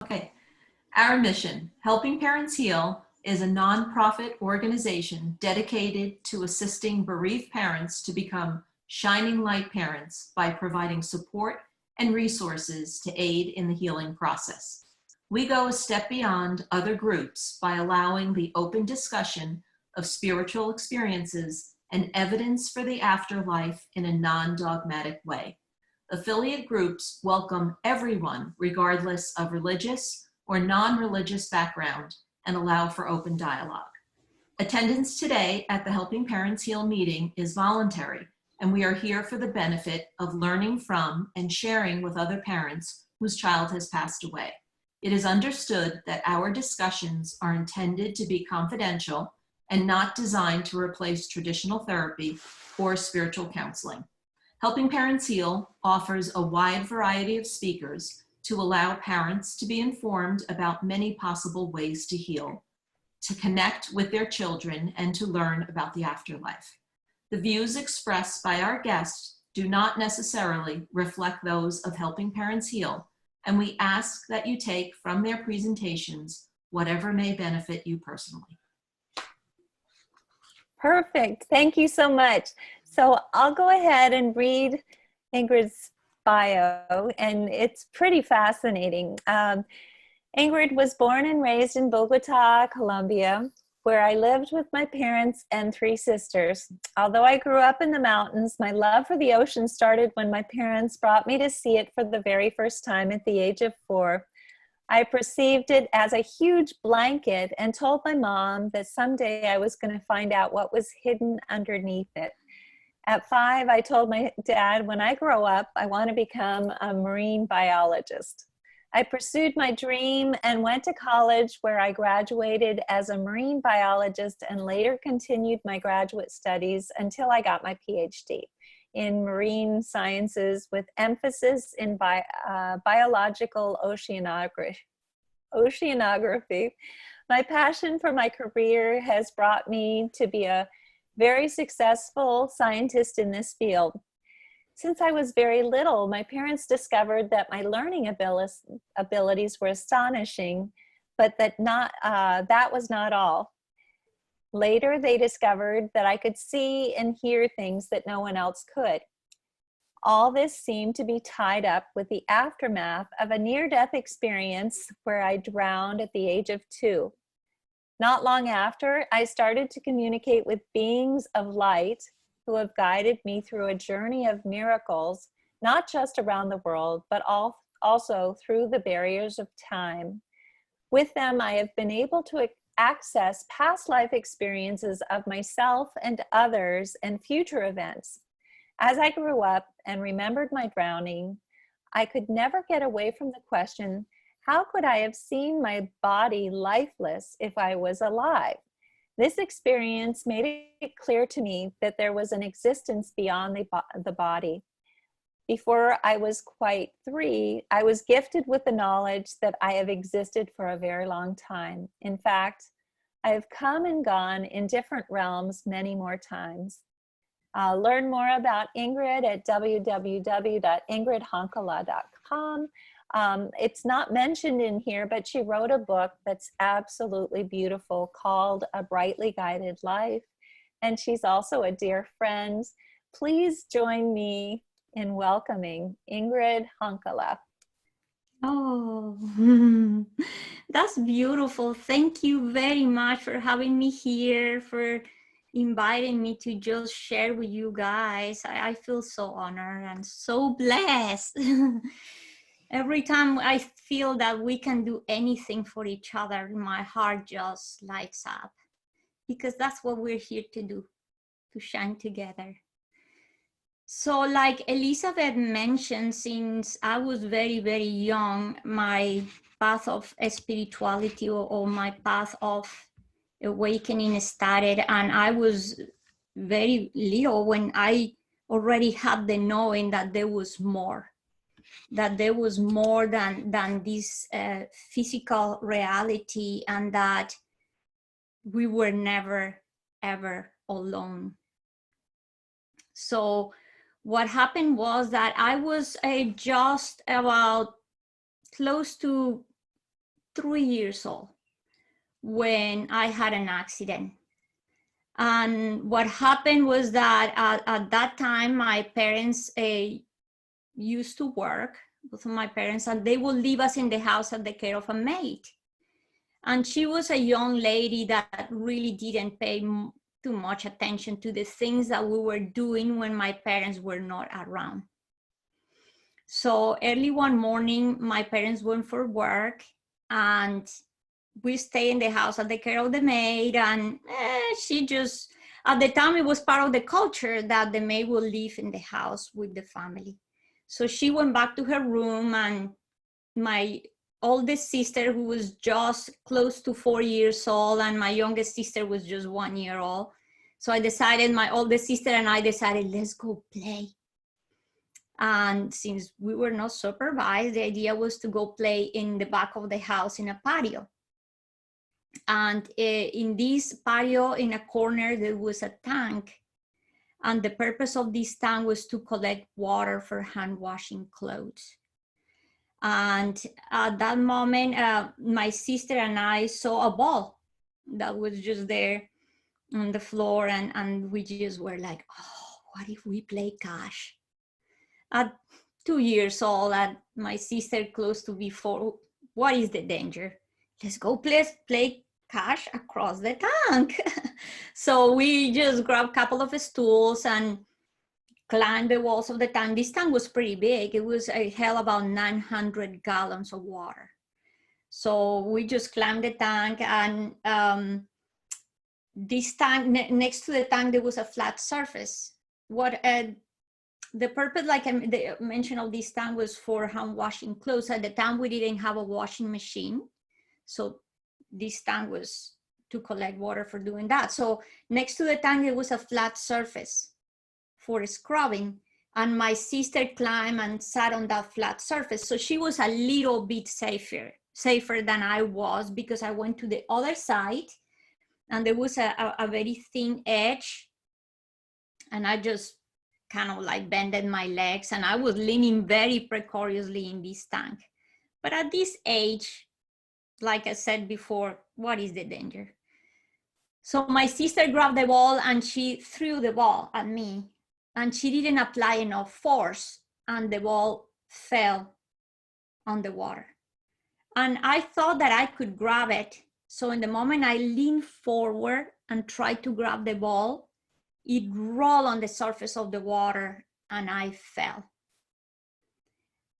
Okay, our mission, Helping Parents Heal, is a nonprofit organization dedicated to assisting bereaved parents to become shining light parents by providing support and resources to aid in the healing process. We go a step beyond other groups by allowing the open discussion of spiritual experiences and evidence for the afterlife in a non-dogmatic way. Affiliate groups welcome everyone, regardless of religious or non-religious background, and allow for open dialogue. Attendance today at the Helping Parents Heal meeting is voluntary, and we are here for the benefit of learning from and sharing with other parents whose child has passed away. It is understood that our discussions are intended to be confidential and not designed to replace traditional therapy or spiritual counseling. Helping Parents Heal offers a wide variety of speakers to allow parents to be informed about many possible ways to heal, to connect with their children, and to learn about the afterlife. The views expressed by our guests do not necessarily reflect those of Helping Parents Heal, and we ask that you take from their presentations whatever may benefit you personally. Perfect. Thank you so much. So I'll go ahead and read Ingrid's bio, and it's pretty fascinating. Ingrid was born and raised in Bogota, Colombia, where I lived with my parents and 3 sisters. Although I grew up in the mountains, my love for the ocean started when my parents brought me to see it for the very first time at the age of 4. I perceived it as a huge blanket and told my mom that someday I was going to find out what was hidden underneath it. At 5, I told my dad, when I grow up, I want to become a marine biologist. I pursued my dream and went to college, where I graduated as a marine biologist and later continued my graduate studies until I got my Ph.D. in marine sciences with emphasis in biological oceanography. My passion for my career has brought me to be a very successful scientist in this field. Since I was very little, my parents discovered that my learning abilities were astonishing, but that was not all. Later, they discovered that I could see and hear things that no one else could. All this seemed to be tied up with the aftermath of a near-death experience where I drowned at the age of 2. Not long after, I started to communicate with beings of light who have guided me through a journey of miracles, not just around the world, but also through the barriers of time. With them, I have been able to access past life experiences of myself and others and future events. As I grew up and remembered my drowning, I could never get away from the question, how could I have seen my body lifeless if I was alive? This experience made it clear to me that there was an existence beyond the body. Before I was quite 3, I was gifted with the knowledge that I have existed for a very long time. In fact, I have come and gone in different realms many more times. Learn more about Ingrid at www.ingridhonkala.com. It's not mentioned in here, but she wrote a book that's absolutely beautiful called A Brightly Guided Life. And she's also a dear friend. Please join me in welcoming Ingrid Honkala. Oh, that's beautiful. Thank you very much for having me here, for inviting me to just share with you guys. I feel so honored and so blessed. Every time I feel that we can do anything for each other, my heart just lights up, because that's what we're here to do, to shine together. So like Elizabeth mentioned, since I was very, very young, my path of spirituality or my path of awakening started, and I was very little when I already had the knowing that there was more, than this physical reality, and that we were never, ever alone. So what happened was that I was just about close to 3 years old when I had an accident. And what happened was that at that time, my parents used to work, both of my parents, and they would leave us in the house at the care of a maid. And she was a young lady that really didn't pay too much attention to the things that we were doing when my parents were not around. So early one morning, my parents went for work, and we stayed in the house at the care of the maid. And she just, at the time, it was part of the culture that the maid would live in the house with the family. So she went back to her room, and my oldest sister, who was just close to 4 years old, and my youngest sister was just 1 year old. So I decided, my oldest sister and I decided, let's go play. And since we were not supervised, the idea was to go play in the back of the house in a patio. And in this patio, in a corner, there was a tank. And the purpose of this tank was to collect water for hand washing clothes. And at that moment, my sister and I saw a ball that was just there on the floor. And we just were like, oh, what if we play cash? At 2 years old, and my sister close to be 4, what is the danger? Let's go play cash across the tank. So we just grabbed a couple of stools and climbed the walls of the tank. This tank was pretty big. It held about 900 gallons of water. So we just climbed the tank, and this tank, next to the tank, there was a flat surface. The purpose, like I mentioned, of this tank was for hand washing clothes. At the time, we didn't have a washing machine. So this tank was to collect water for doing that. So next to the tank, there was a flat surface for scrubbing. And my sister climbed and sat on that flat surface. So she was a little bit safer than I was, because I went to the other side and there was a very thin edge. And I just kind of like bended my legs, and I was leaning very precariously in this tank. But at this age, like I said before, what is the danger? So my sister grabbed the ball and she threw the ball at me, and she didn't apply enough force, and the ball fell on the water. And I thought that I could grab it. So in the moment I leaned forward and tried to grab the ball, it rolled on the surface of the water and I fell.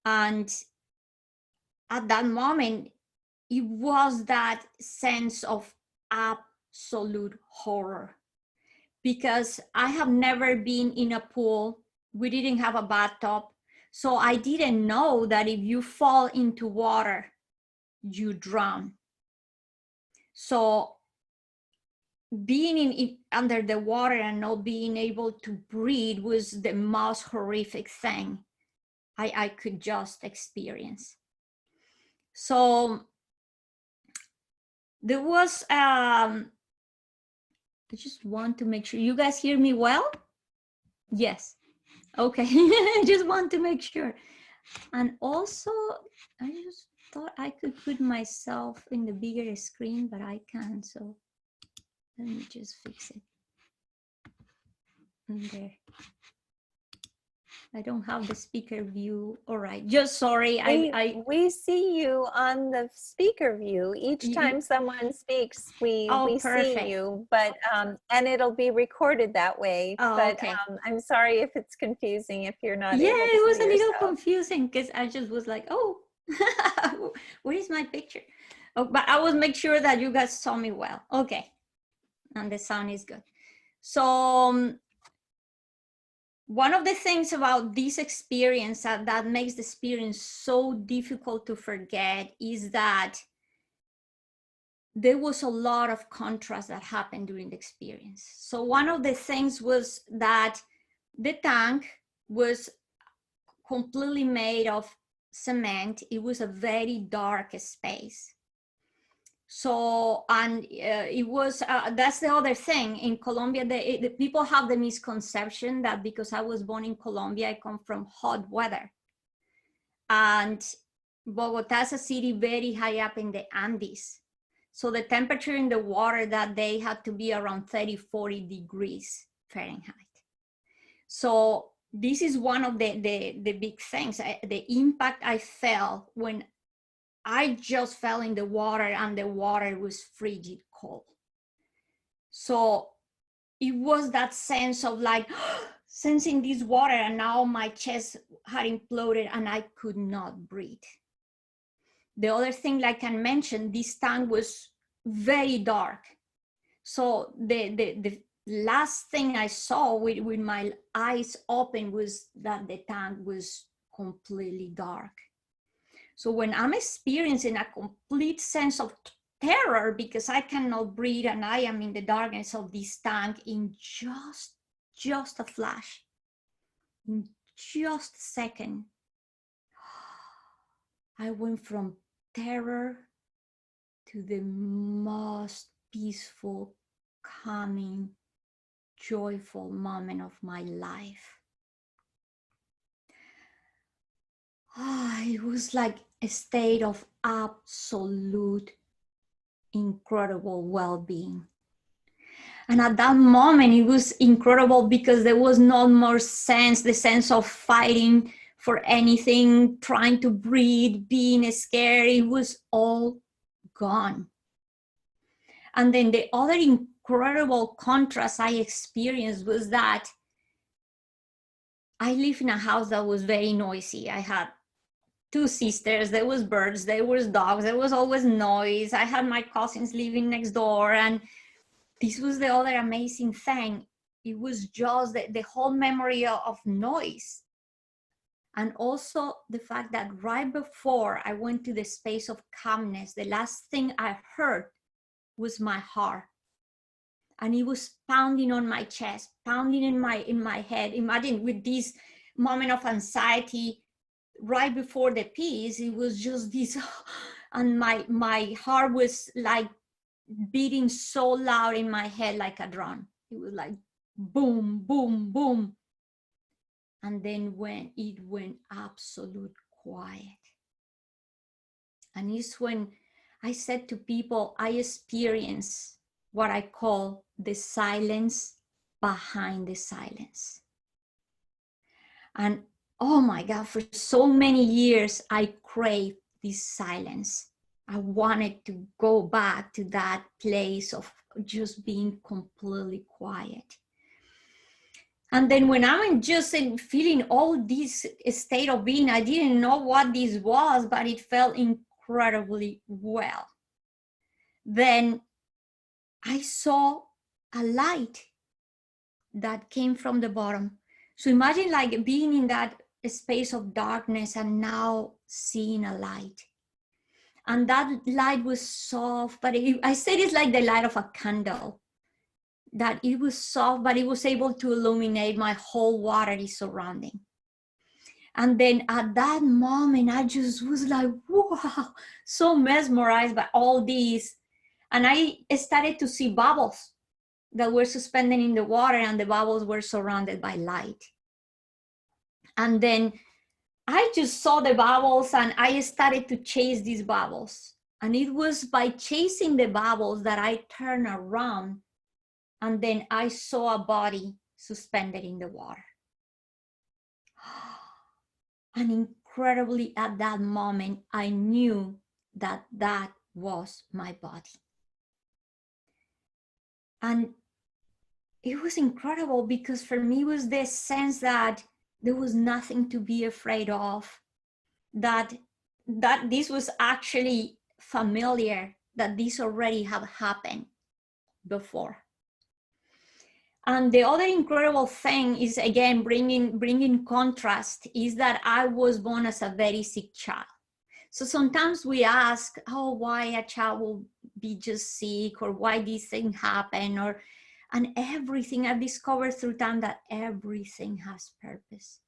And at that moment, it was that sense of absolute horror, because I have never been in a pool. We didn't have a bathtub. So I didn't know that if you fall into water, you drown. So being under the water and not being able to breathe was the most horrific thing I could just experience. So there was, I just want to make sure you guys hear me well. Yes. Okay. I just want to make sure. And also, I just thought I could put myself in the bigger screen, but I can't. So let me just fix it. There. I don't have the speaker view. All right, just sorry. We see you on the speaker view. Each time someone speaks, we see you, but and it'll be recorded that way. Oh, but okay. I'm sorry if it's confusing, if you're not. Yeah, able to it was see a little yourself. confusing because I just was like, oh, where is my picture? Oh, but I was make sure that you guys saw me well. Okay, and the sound is good. So one of the things about this experience that makes the experience so difficult to forget is that there was a lot of contrast that happened during the experience. So one of the things was that the tank was completely made of cement. It was a very dark space. So, and it was, that's the other thing. In Colombia, the people have the misconception that because I was born in Colombia, I come from hot weather. And Bogota is a city very high up in the Andes. So the temperature in the water that day had to be around 30, 40 degrees Fahrenheit. So this is one of the big things, the impact I felt when I just fell in the water and the water was frigid cold. So it was that sense of like sensing this water, and now my chest had imploded and I could not breathe. The other thing I can mention, this tank was very dark. So the last thing I saw with my eyes open was that the tank was completely dark. So when I'm experiencing a complete sense of terror because I cannot breathe and I am in the darkness of this tank in just a flash, in just a second, I went from terror to the most peaceful, calming, joyful moment of my life. It was like a state of absolute, incredible well-being. And at that moment, it was incredible because there was no more the sense of fighting for anything, trying to breathe, being scared. It was all gone. And then the other incredible contrast I experienced was that I live in a house that was very noisy. I had 2 sisters, there was birds, there was dogs, there was always noise. I had my cousins living next door, and this was the other amazing thing. It was just the whole memory of noise. And also the fact that right before I went to the space of calmness, the last thing I heard was my heart. And it was pounding on my chest, pounding in my head. Imagine with this moment of anxiety, right before the piece, it was just this, and my heart was like beating so loud in my head like a drum. It was like boom, boom, boom. And then when it went absolute quiet. And it's when I said to people, I experience what I call the silence behind the silence. And oh my God, for so many years, I craved this silence. I wanted to go back to that place of just being completely quiet. And then when I'm just feeling all this state of being, I didn't know what this was, but it felt incredibly well. Then I saw a light that came from the bottom. So imagine like being in that space of darkness and now seeing a light. And that light was soft, but I said it's like the light of a candle, that it was soft, but it was able to illuminate my whole watery surrounding. And then at that moment, I just was like, wow, so mesmerized by all these. And I started to see bubbles that were suspended in the water, and the bubbles were surrounded by light. And then I just saw the bubbles and I started to chase these bubbles. And it was by chasing the bubbles that I turned around, and then I saw a body suspended in the water. And incredibly, at that moment, I knew that that was my body. And it was incredible because for me, it was the sense that there was nothing to be afraid of, that this was actually familiar, that this already had happened before. And the other incredible thing is, again, bringing contrast, is that I was born as a very sick child. So sometimes we ask, oh, why a child will be just sick, or why this thing happened, and everything I've discovered through time that everything has purpose.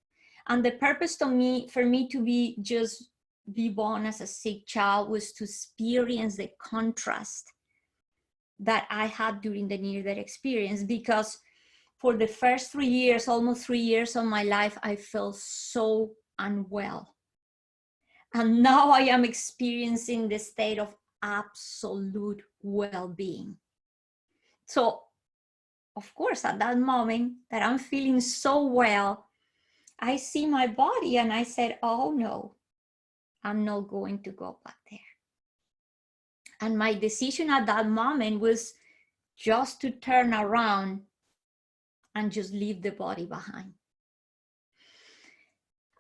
And the purpose for me to be born as a sick child was to experience the contrast that I had during the near-death experience, because for the first 3 years, almost 3 years of my life, I felt so unwell. And now I am experiencing the state of absolute well-being. So, of course, at that moment that I'm feeling so well, I see my body and I said, oh no, I'm not going to go back there. And my decision at that moment was just to turn around and just leave the body behind.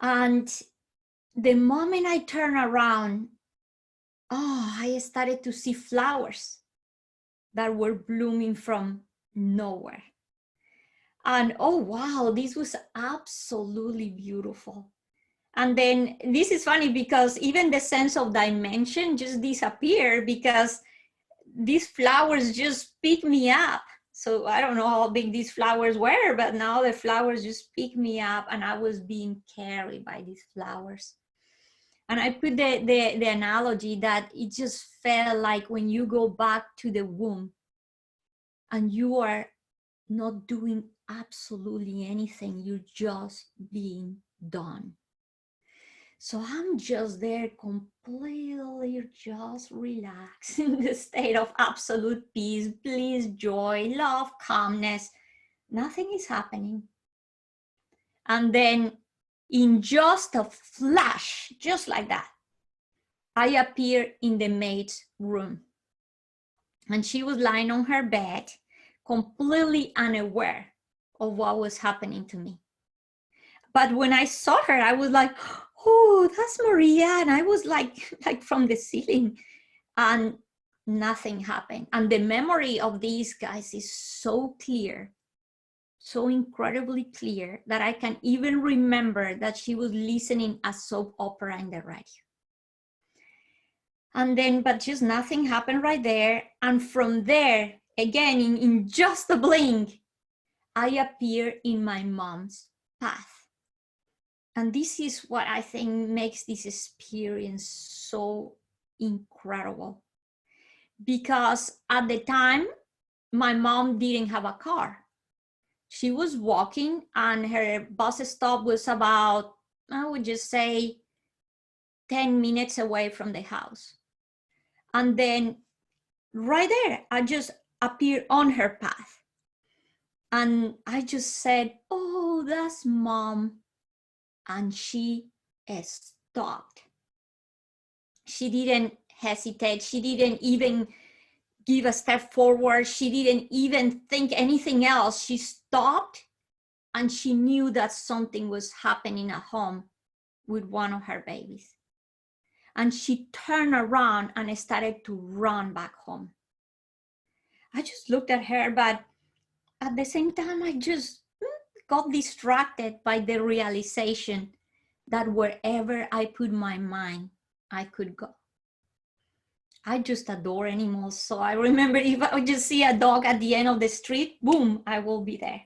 And the moment I turned around, I started to see flowers that were blooming from nowhere. And oh, wow, this was absolutely beautiful. And then this is funny because even the sense of dimension just disappeared because these flowers just picked me up. So I don't know how big these flowers were, but now the flowers just picked me up and I was being carried by these flowers. And I put the analogy that it just felt like when you go back to the womb and you are not doing absolutely anything, you're just being done. So I'm just there completely just relaxed in the state of absolute peace, bliss, joy, love, calmness. Nothing is happening. And then in just a flash, just like that, I appear in the maid's room. And she was lying on her bed, completely unaware of what was happening to me. But when I saw her, I was like, oh, that's Maria. And I was like from the ceiling, and nothing happened. And the memory of these guys is so clear, so incredibly clear, that I can even remember that she was listening a soap opera in the radio. And then, but just nothing happened right there. And from there, again, in just a blink, I appear in my mom's path. And this is what I think makes this experience so incredible. Because at the time, my mom didn't have a car. She was walking and her bus stop was about, I would just say, 10 minutes away from the house. And then right there, I just appeared on her path. And I just said, oh, that's mom. And she stopped. She didn't hesitate. She didn't even give a step forward. She didn't even think anything else. She stopped and she knew that something was happening at home with one of her babies. And she turned around and started to run back home. I just looked at her, but at the same time, I just got distracted by the realization that wherever I put my mind, I could go. I just adore animals. So I remember if I would just see a dog at the end of the street, boom, I will be there.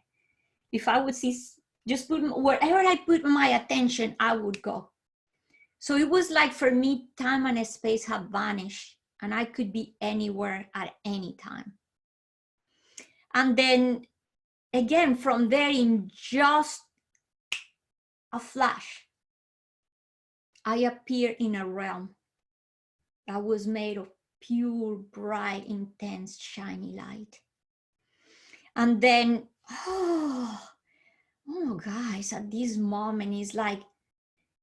If I would see, just wherever I put my attention, I would go. So it was like for me, time and space have vanished and I could be anywhere at any time. And then again, from there in just a flash, I appear in a realm that was made of pure, bright, intense, shiny light. And then, oh guys, at this moment, it's like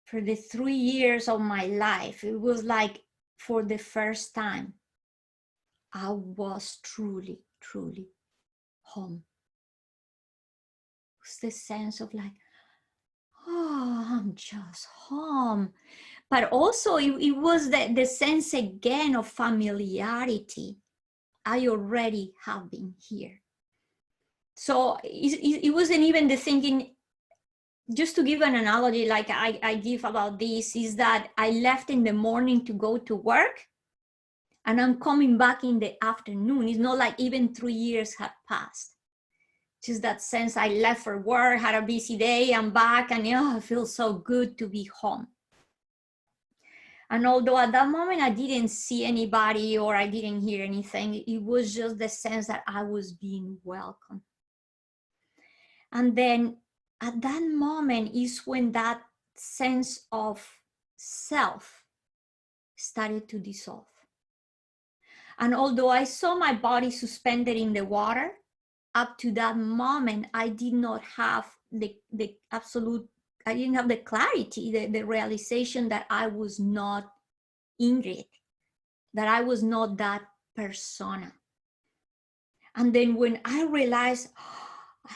for the 3 years of my life, it was like for the first time, I was truly, truly home. It was the sense of like, oh, I'm just home. But also it was the sense again of familiarity. I already have been here. So it wasn't even the thinking, just to give an analogy like I give about this, is that I left in the morning to go to work and I'm coming back in the afternoon. It's not like even 3 years had passed. Just that sense, I left for work, had a busy day, I'm back, and I feel so good to be home. And although at that moment I didn't see anybody or I didn't hear anything, it was just the sense that I was being welcomed. And then at that moment is when that sense of self started to dissolve. And although I saw my body suspended in the water, up to that moment, I did not have the absolute, I didn't have the clarity, the realization that I was not Ingrid, that I was not that persona. And then when I realized, oh,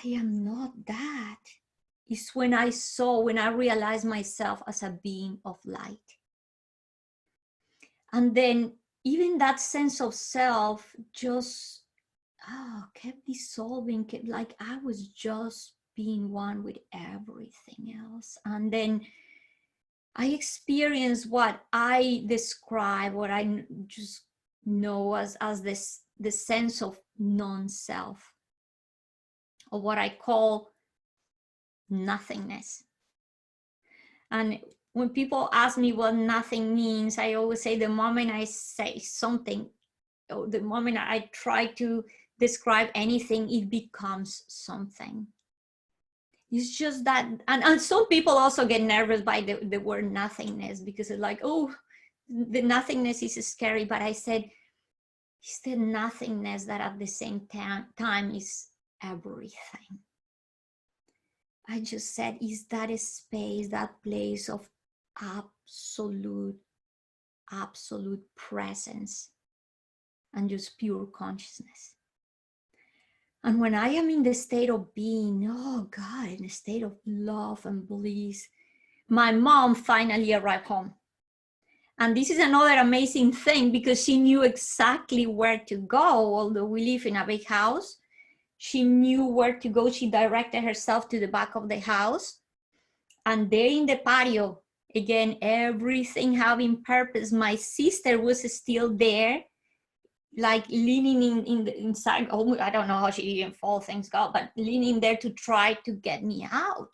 I am not that, is when I realized myself as a being of light. And then even that sense of self just kept dissolving, kept, like I was just being one with everything else. And then I experienced what I describe, what I just know as this sense of non-self, or what I call nothingness. And when people ask me what nothing means, I always say the moment I say something, or the moment I try to describe anything, it becomes something. It's just that, and some people also get nervous by the word nothingness, because it's like, oh, the nothingness is scary. But I said, it's the nothingness that at the same time is everything. I just said, is that a space, that place of absolute presence and just pure consciousness. And when I am in the state of being, oh God, in a state of love and bliss, my mom finally arrived home. And this is another amazing thing, because she knew exactly where to go. Although we live in a big house, she knew where to go. She directed herself to the back of the house. And there in the patio, again, everything having purpose. My sister was still there, like leaning inside. Oh, I don't know how she didn't fall, thanks God, but leaning there to try to get me out.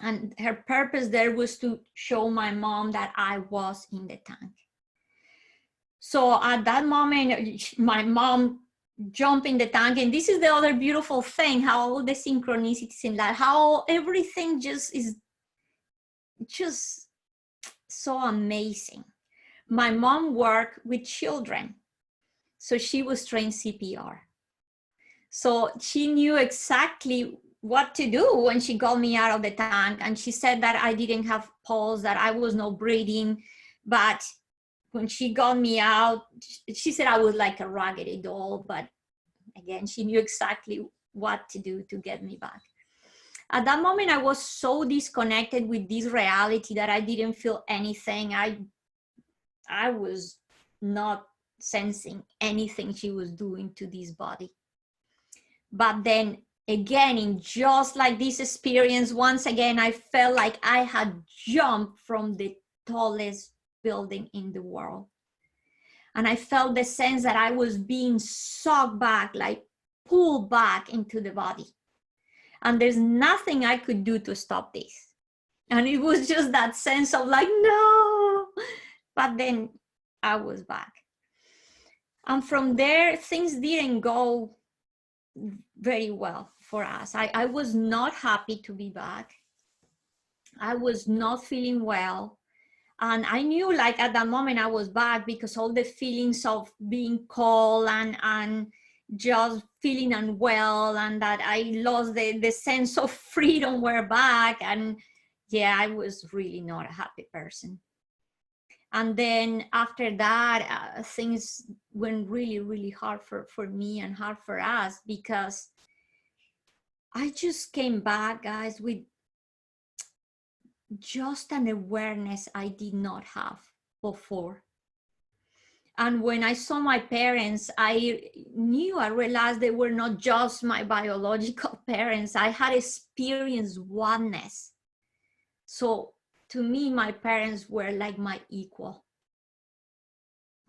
And her purpose there was to show my mom that I was in the tank. So at that moment, my mom jumped in the tank. And this is the other beautiful thing, how all the synchronicities in that, how everything just is just so amazing. My mom worked with children, so she was trained CPR. So she knew exactly what to do when she got me out of the tank. And she said that I didn't have pulse, that I was not breathing. But when she got me out, she said I was like a raggedy doll. But again, she knew exactly what to do to get me back. At that moment, I was so disconnected with this reality that I didn't feel anything. I was not sensing anything she was doing to this body. But then again, in just like this experience, once again, I felt like I had jumped from the tallest building in the world. And I felt the sense that I was being sucked back, like pulled back into the body. And there's nothing I could do to stop this. And it was just that sense of like, no. But then I was back. And from there, things didn't go very well for us. I was not happy to be back. I was not feeling well. And I knew, like, at that moment I was back, because all the feelings of being cold and just feeling unwell, and that I lost the sense of freedom were back. And yeah, I was really not a happy person. And then after that, things went really, really hard for me and hard for us, because I just came back, guys, with just an awareness I did not have before. And when I saw my parents, I realized they were not just my biological parents. I had experienced oneness. So to me, my parents were like my equal.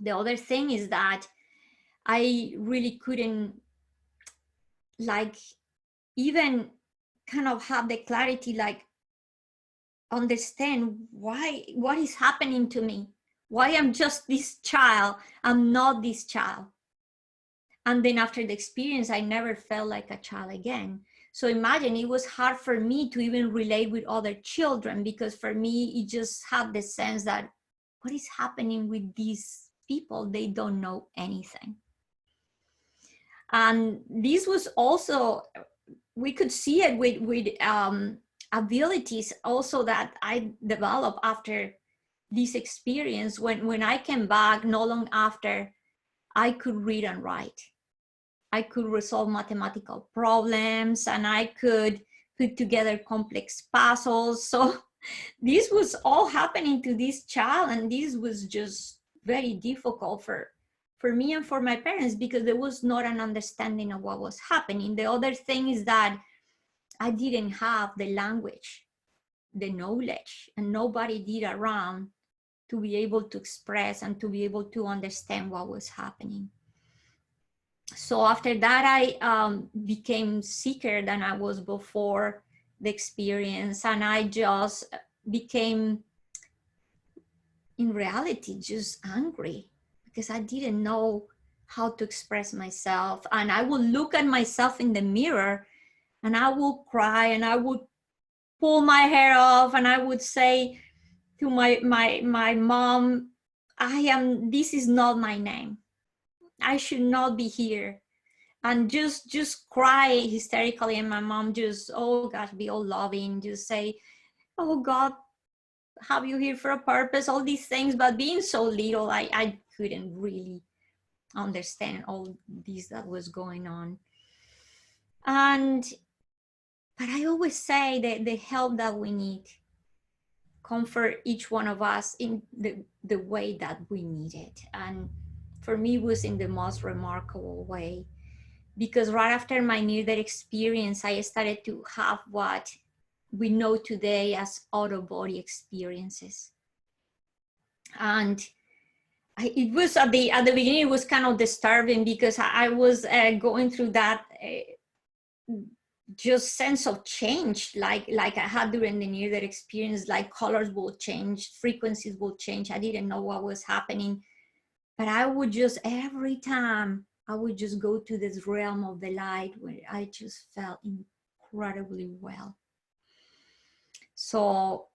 The other thing is that I really couldn't, like, even kind of have the clarity, like, understand what is happening to me, why I'm just this child, I'm not this child. And then after the experience, I never felt like a child again. So imagine, it was hard for me to even relate with other children, because for me, it just had the sense that, what is happening with these people? They don't know anything. And this was also, we could see it with abilities also that I developed after this experience. When I came back, not long after, I could read and write. I could resolve mathematical problems, and I could put together complex puzzles. So this was all happening to this child, and this was just very difficult for me and for my parents, because there was not an understanding of what was happening. The other thing is that I didn't have the language, the knowledge, and nobody did around to be able to express and to be able to understand what was happening. So after that, I became sicker than I was before the experience, and I just became, in reality, just angry, because I didn't know how to express myself. And I would look at myself in the mirror and I would cry, and I would pull my hair off, and I would say to my mom, this is not my name. I should not be here. And just cry hysterically. And my mom just, oh gosh, be all loving, just say, oh God, have you here for a purpose, all these things. But being so little, I couldn't really understand all this that was going on. But I always say that the help that we need comfort each one of us in the way that we need it. And for me, it was in the most remarkable way, because right after my near-death experience, I started to have what we know today as out-of-body experiences. And it was at the beginning, it was kind of disturbing, because I was going through that just sense of change, like I had during the near-death experience. Like colors will change, frequencies will change. I didn't know what was happening, but I would just, every time I would just go to this realm of the light where I just felt incredibly well. So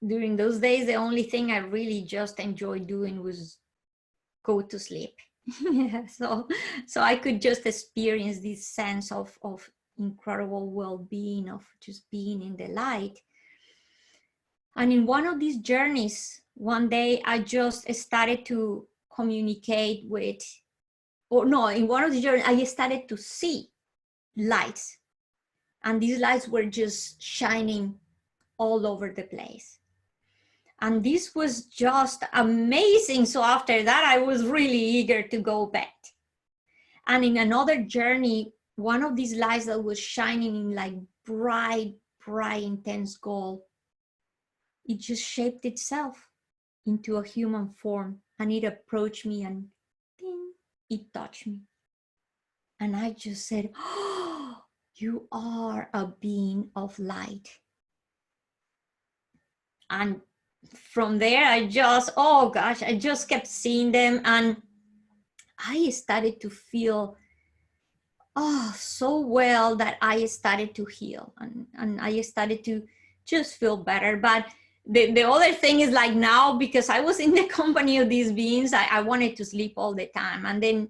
during those days, the only thing I really just enjoyed doing was go to sleep. Yeah, so I could just experience this sense of incredible well-being, of just being in the light. And in one of these journeys, one day I just started to communicate with, in one of the journeys, I started to see lights, and these lights were just shining all over the place. And this was just amazing. So after that, I was really eager to go back. And in another journey, one of these lights that was shining in like bright, intense gold, it just shaped itself into a human form, and it approached me, and ding, it touched me. And I just said, oh, you are a being of light. And from there, I just, oh gosh, I just kept seeing them, and I started to feel so well that I started to heal, and I started to just feel better. But the other thing is, like, now, because I was in the company of these beings, I wanted to sleep all the time. And then,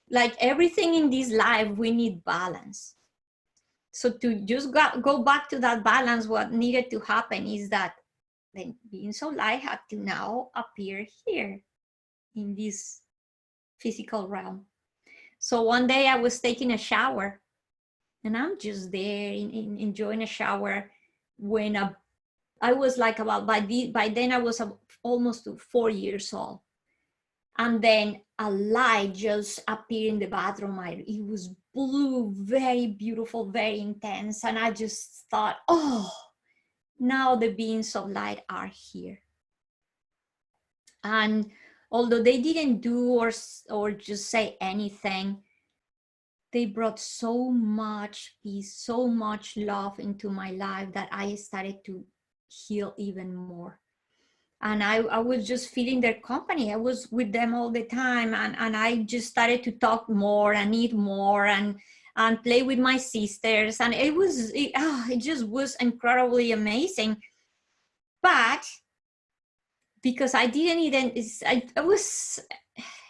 like everything in this life, we need balance. So to just go back to that balance, what needed to happen is that the beings of light had to now appear here in this physical realm. So one day I was taking a shower, and I'm just there enjoying a shower, when I was like by then I was almost 4 years old. And then a light just appeared in the bathroom. It was blue, very beautiful, very intense. And I just thought, oh, now the beings of light are here. And although they didn't do or just say anything, they brought so much peace, so much love into my life that I started to heal even more. And I was just feeling their company. I was with them all the time, and I just started to talk more and eat more and play with my sisters. And it just was incredibly amazing. But because I didn't even, I was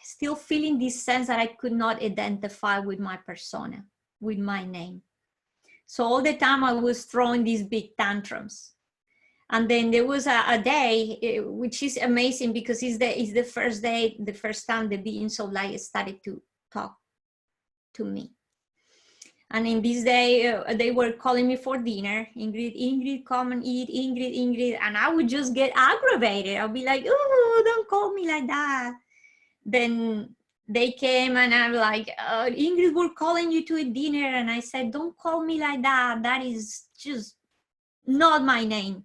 still feeling this sense that I could not identify with my persona, with my name. So all the time I was throwing these big tantrums. And then there was a day, which is amazing because it's the first day, the first time the beings of light started to talk to me. And in this day, they were calling me for dinner. Ingrid, come and eat, Ingrid. And I would just get aggravated. I'll be like, oh, don't call me like that. Then they came and I'm like, Ingrid, we're calling you to eat dinner. And I said, don't call me like that. That is just not my name.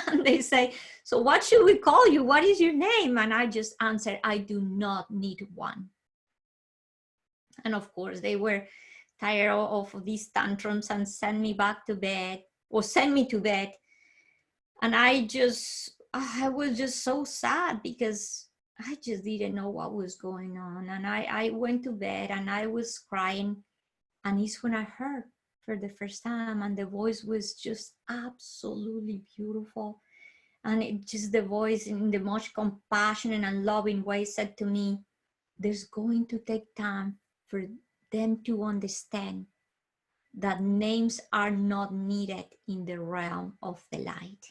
And they say, so what should we call you? What is your name? And I just answered, I do not need one. And of course, they were tired of these tantrums and sent me back to bed, or sent me to bed. And I was just so sad because I just didn't know what was going on. And I went to bed and I was crying. And it's when I heard for the first time, and the voice was just absolutely beautiful. And it just, the voice in the most compassionate and loving way said to me, there's going to take time for them to understand that names are not needed in the realm of the light.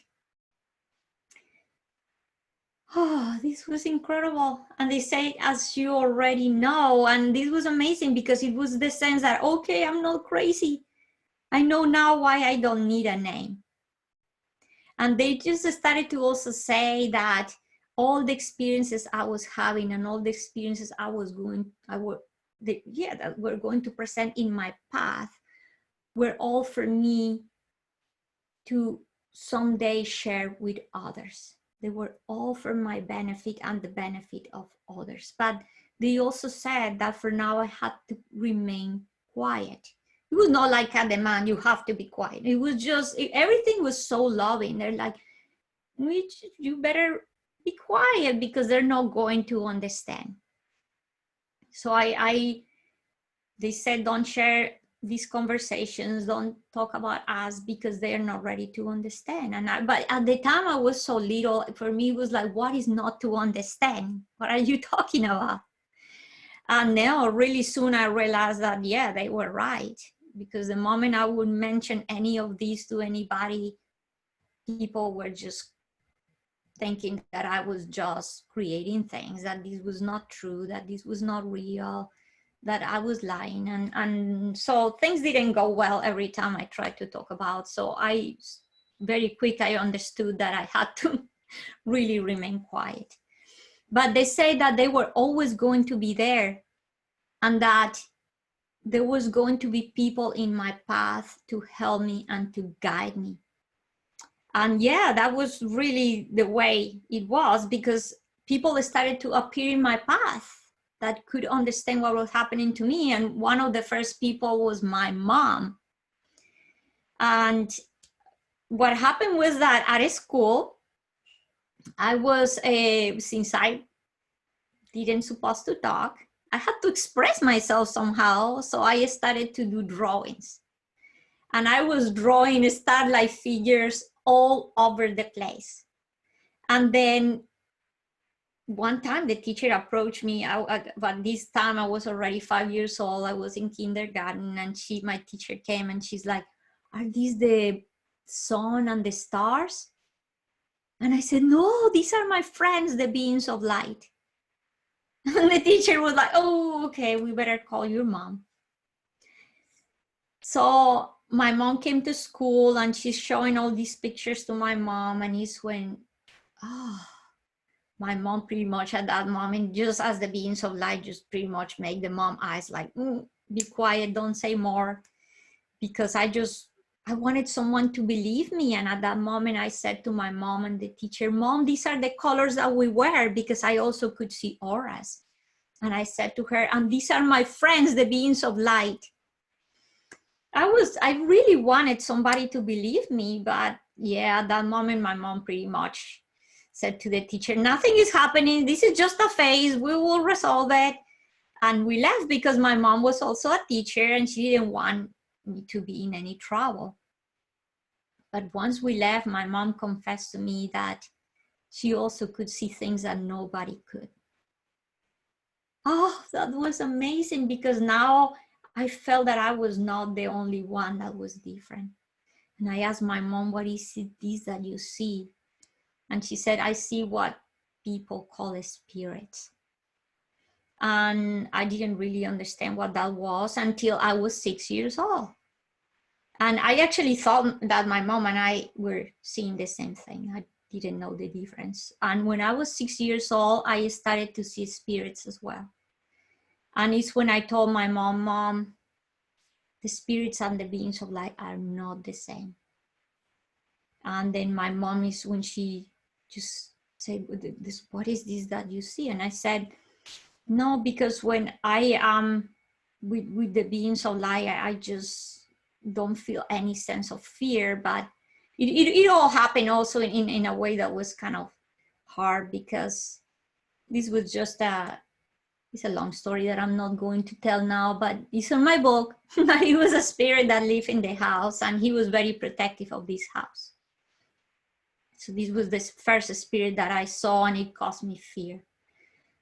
Oh, this was incredible. And they say, as you already know, and this was amazing because it was the sense that, okay, I'm not crazy. I know now why I don't need a name. And they just started to also say that all the experiences I was having and all the experiences that were going to present in my path were all for me to someday share with others. They were all for my benefit and the benefit of others. But they also said that for now I had to remain quiet. It was not like a demand, you have to be quiet. It was just, everything was so loving. They're like, you better be quiet because they're not going to understand. So they said, don't share these conversations, don't talk about us because they're not ready to understand. But at the time I was so little, for me it was like, what is not to understand? What are you talking about? And now really soon I realized that, yeah, they were right. Because the moment I would mention any of these to anybody, people were just thinking that I was just creating things, that this was not true, that this was not real, that I was lying. And so things didn't go well every time I tried to talk about. So I very quick, I understood that I had to really remain quiet. But they say that they were always going to be there and that there was going to be people in my path to help me and to guide me. And yeah, that was really the way it was, because people started to appear in my path that could understand what was happening to me. And one of the first people was my mom. And what happened was that at school, I was, since I didn't supposed to talk, I had to express myself somehow. So I started to do drawings. And I was drawing starlight figures all over the place. And then one time the teacher approached me, but this time I was already 5 years old. I was in kindergarten, and my teacher came and she's like, are these the sun and the stars? And I said, no, these are my friends, the beings of light. And the teacher was like, oh, okay, we better call your mom. So my mom came to school and she's showing all these pictures to my mom, and it's when, my mom pretty much at that moment, just as the beings of light just pretty much make the mom eyes like, be quiet, don't say more. Because I wanted someone to believe me. And at that moment I said to my mom and the teacher, Mom, these are the colors that we wear, because I also could see auras. And I said to her, and these are my friends, the beings of light. I really wanted somebody to believe me, but yeah, at that moment, my mom pretty much said to the teacher, nothing is happening. This is just a phase. We will resolve it. And we left because my mom was also a teacher and she didn't want me to be in any trouble. But once we left, my mom confessed to me that she also could see things that nobody could. Oh, that was amazing, because now I felt that I was not the only one that was different. And I asked my mom, what is it this that you see? And she said, I see what people call spirits. And I didn't really understand what that was until I was 6 years old. And I actually thought that my mom and I were seeing the same thing. I didn't know the difference. And when I was 6 years old, I started to see spirits as well. And it's when I told my mom, Mom, the spirits and the beings of light are not the same. And then my mom is when she just said, what is this that you see? And I said, no, because when I am with the beings of light, I just don't feel any sense of fear. But it all happened also in a way that was kind of hard, because this was just it's a long story that I'm not going to tell now, but it's in my book. But it was a spirit that lived in the house, and he was very protective of this house. So this was the first spirit that I saw, and it caused me fear.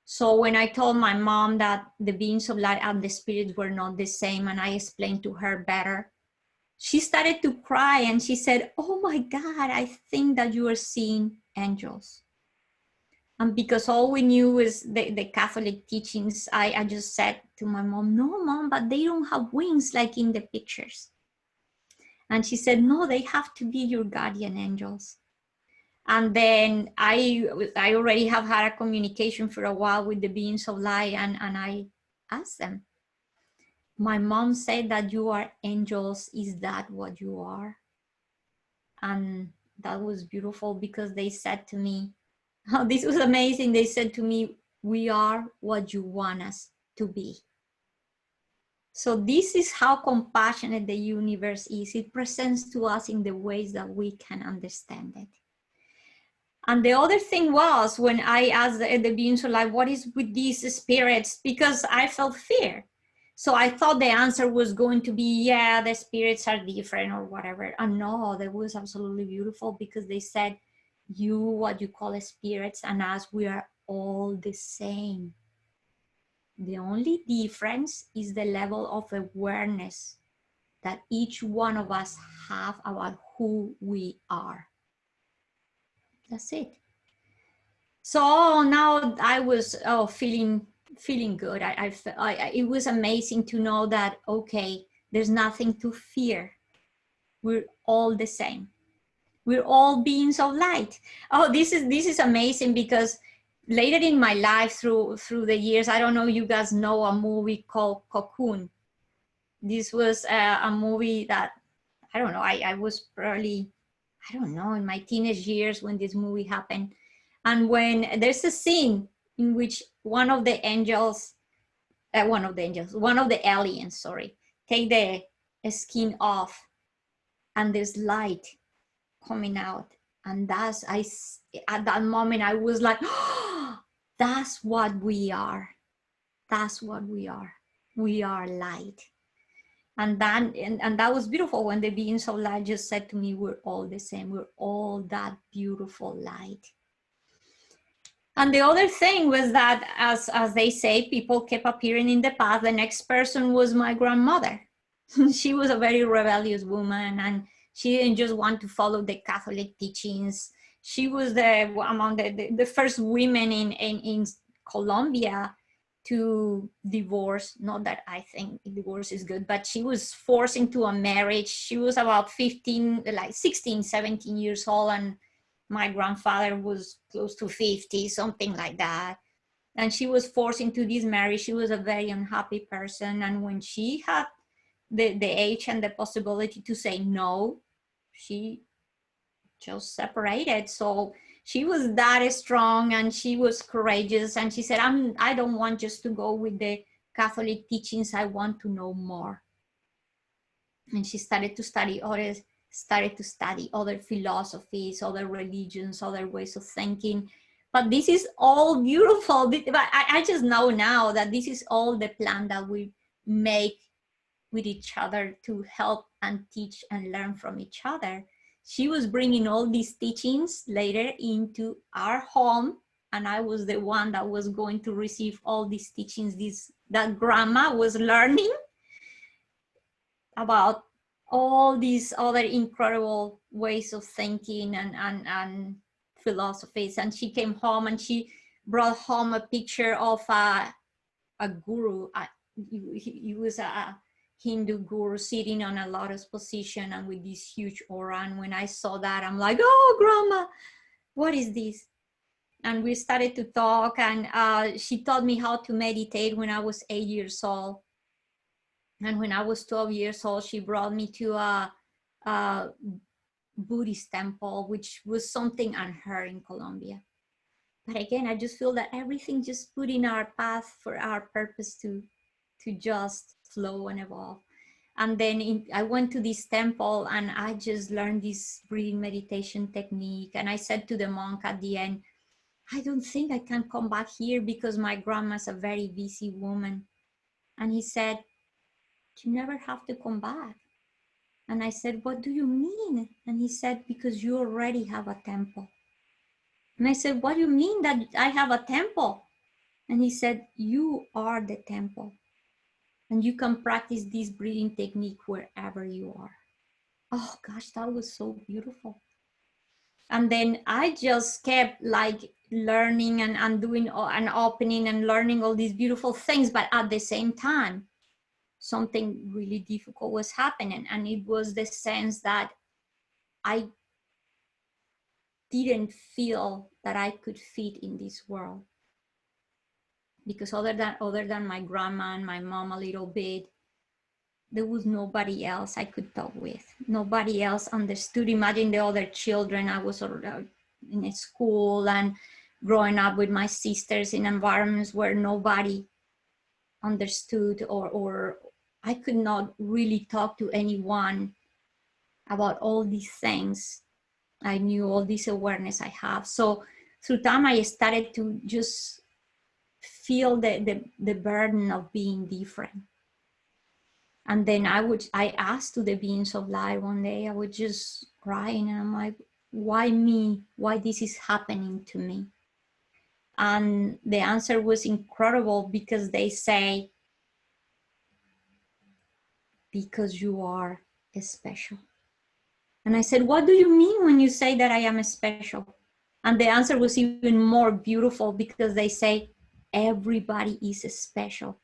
So when I told my mom that the beings of light and the spirits were not the same, and I explained to her better, she started to cry, and she said, oh my God, I think that you are seeing angels. And because all we knew was the Catholic teachings, I just said to my mom, no, Mom, but they don't have wings like in the pictures. And she said, no, they have to be your guardian angels. And then I already have had a communication for a while with the beings of light, and I asked them, my mom said that you are angels. Is that what you are? And that was beautiful, because they said to me, oh, this was amazing. They said to me, we are what you want us to be. So this is how compassionate the universe is. It presents to us in the ways that we can understand it. And the other thing was, when I asked the beings of light, what is with these spirits? Because I felt fear. So I thought the answer was going to be, yeah, the spirits are different or whatever. And no, that was absolutely beautiful, because they said, you, what you call spirits, and us, we are all the same. The only difference is the level of awareness that each one of us have about who we are. That's it. So now I was feeling good. It was amazing to know that, okay, there's nothing to fear. We're all the same. We're all beings of light. Oh, this is amazing, because later in my life, through the years, I don't know, you guys know a movie called Cocoon. This was a movie that, I don't know, I was probably, I don't know, in my teenage years when this movie happened. And when there's a scene in which one of the aliens, take the skin off, and there's light coming out. And at that moment, I was like, oh, that's what we are. That's what we are. We are light. And that was beautiful, when the beings of light just said to me, we're all the same. We're all that beautiful light. And the other thing was that, as they say, people kept appearing in the path. The next person was my grandmother. She was a very rebellious woman, and she didn't just want to follow the Catholic teachings. She was among the first women in Colombia to divorce. Not that I think divorce is good, but she was forced into a marriage. She was about 16, 17 years old, and my grandfather was close to 50, something like that. And she was forced into this marriage. She was a very unhappy person. And when she had the age and the possibility to say no, she just separated. So she was that strong, and she was courageous. And she said, I don't want just to go with the Catholic teachings. I want to know more. And she started to study other philosophies, other religions, other ways of thinking. But this is all beautiful. But I just know now that this is all the plan that we make with each other to help and teach and learn from each other. she was bringing all these teachings later into our home, and I was the one that was going to receive all these teachings that grandma was learning about all these other incredible ways of thinking and philosophies. And she came home and she brought home a picture of a guru. He was a Hindu guru sitting on a lotus position and with this huge aura. And when I saw that, I'm like, oh, grandma, what is this? And we started to talk, and she taught me how to meditate when I was 8 years old. And when I was 12 years old, she brought me to a Buddhist temple, which was something unheard in Colombia. But again, I just feel that everything just put in our path for our purpose to just flow and evolve. And then I went to this temple and I just learned this breathing meditation technique. And I said to the monk at the end, I don't think I can come back here because my grandma's a very busy woman. And he said, you never have to come back. And I said, what do you mean? And he said, because you already have a temple. And I said, what do you mean that I have a temple? And he said, you are the temple. And you can practice this breathing technique wherever you are. Oh gosh, that was so beautiful. And then I just kept like learning and doing and opening and learning all these beautiful things. But at the same time, something really difficult was happening. And it was the sense that I didn't feel that I could fit in this world. Because other than my grandma and my mom a little bit, there was nobody else I could talk with. Nobody else understood. Imagine the other children. I was in a school and growing up with my sisters in environments where nobody understood, or I could not really talk to anyone about all these things. I knew all this awareness I have. So through time, I started to just feel the burden of being different. And then I asked to the beings of light one day, I was just crying and I'm like, why me? Why this is happening to me? And the answer was incredible, because they say, because you are special. And I said, what do you mean when you say that I am special? And the answer was even more beautiful, because they say, everybody is special,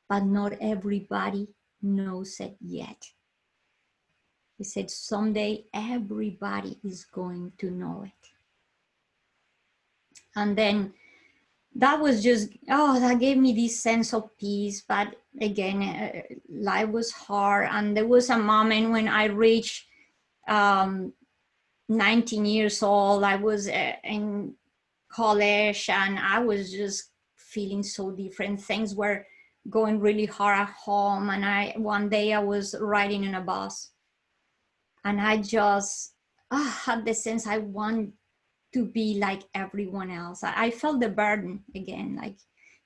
but not everybody knows it yet. He said, someday everybody is going to know it. And then that was just, that gave me this sense of peace. But again, life was hard. And there was a moment when I reached 19 years old. I was in college and I was just feeling so different. Things were going really hard at home. And one day I was riding in a bus and I just had the sense I want to be like everyone else. I felt the burden again. Like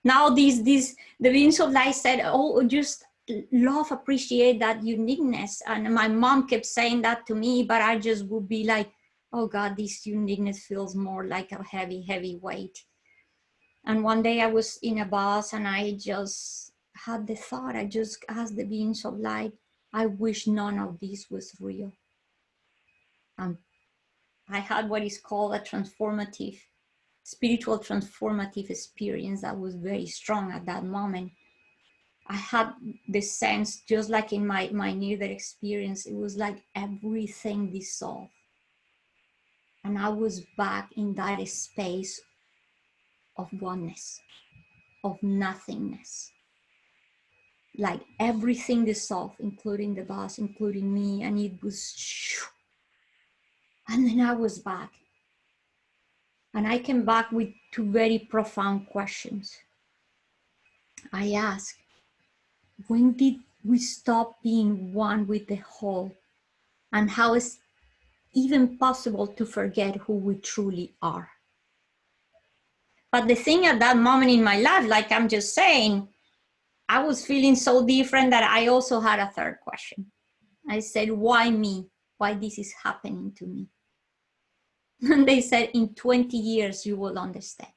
now the beings of light said, oh, just love, appreciate that uniqueness. And my mom kept saying that to me, but I just would be like, oh God, this uniqueness feels more like a heavy weight. And one day I was in a bus and I just had the thought, I just asked the beings of light, I wish none of this was real. I had what is called a spiritual transformative experience that was very strong at that moment. I had the sense, just like in my near-death experience, it was like everything dissolved. And I was back in that space of oneness, of nothingness. Like everything dissolved, including the bus, including me, and it was, and then I was back. And I came back with two very profound questions. I asked, when did we stop being one with the whole? And how is even possible to forget who we truly are? But the thing at that moment in my life, like I'm just saying, I was feeling so different that I also had a third question. I said, why me? why this is happening to me. And they said, in 20 years, you will understand.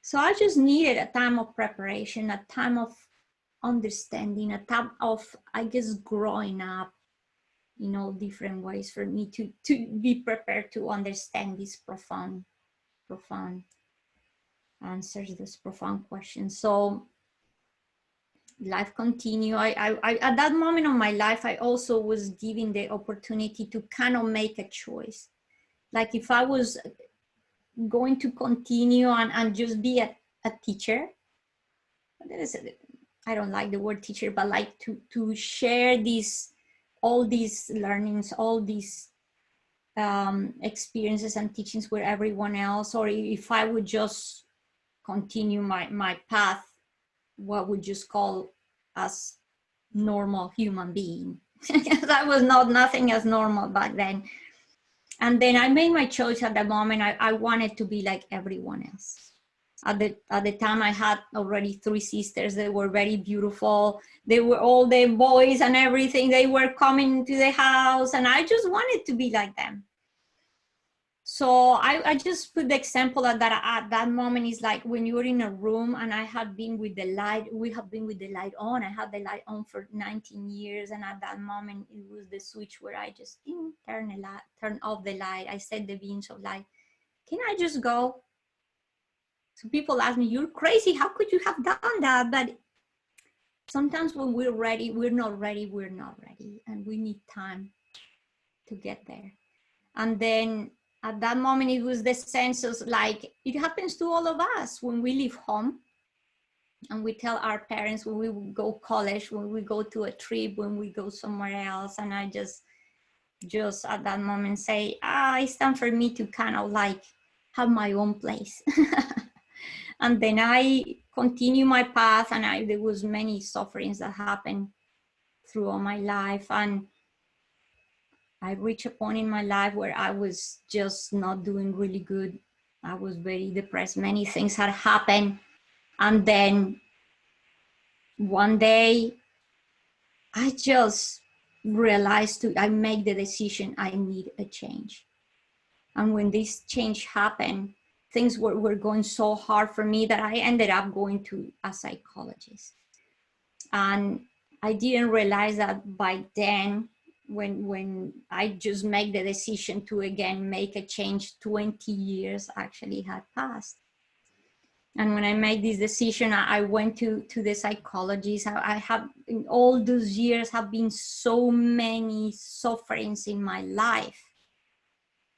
So I just needed a time of preparation, a time of understanding, a time of, I guess, growing up in all different ways for me to be prepared to understand these profound answers, these profound questions. So life continued. I at that moment of my life, I also was given the opportunity to kind of make a choice. Like if I was going to continue and just be a teacher, I don't like the word teacher, but like to share all these learnings, all these experiences and teachings with everyone else, or if I would just continue my path, what we just call as normal human being. That was nothing as normal back then. And then I made my choice at the moment. I wanted to be like everyone else. At the time, I had already 3 sisters. They were very beautiful. They were all the boys and everything. They were coming to the house, and I just wanted to be like them. So I just put the example at that moment is like when you're in a room, and I had been with the light. We have been with the light on. I had the light on for 19 years, and at that moment it was the switch where I just turn off the light. I set the beams of light. Can I just go? So people ask me, "You're crazy. How could you have done that?" But sometimes when we're ready, we're not ready, and we need time to get there. And then at that moment, it was the sense of like, it happens to all of us when we leave home and we tell our parents when we go college, when we go to a trip, when we go somewhere else. And I just at that moment say, it's time for me to kind of like have my own place. And then I continue my path, and there was many sufferings that happened through all my life. And I reached a point in my life where I was just not doing really good. I was very depressed. Many things had happened. And then one day, I just realized I make the decision I need a change. And when this change happened, things were going so hard for me that I ended up going to a psychologist. And I didn't realize that by then, when I just made the decision to again make a change, 20 years actually had passed. And when I made this decision, I went to the psychologist. I have, in all those years, have been so many sufferings in my life.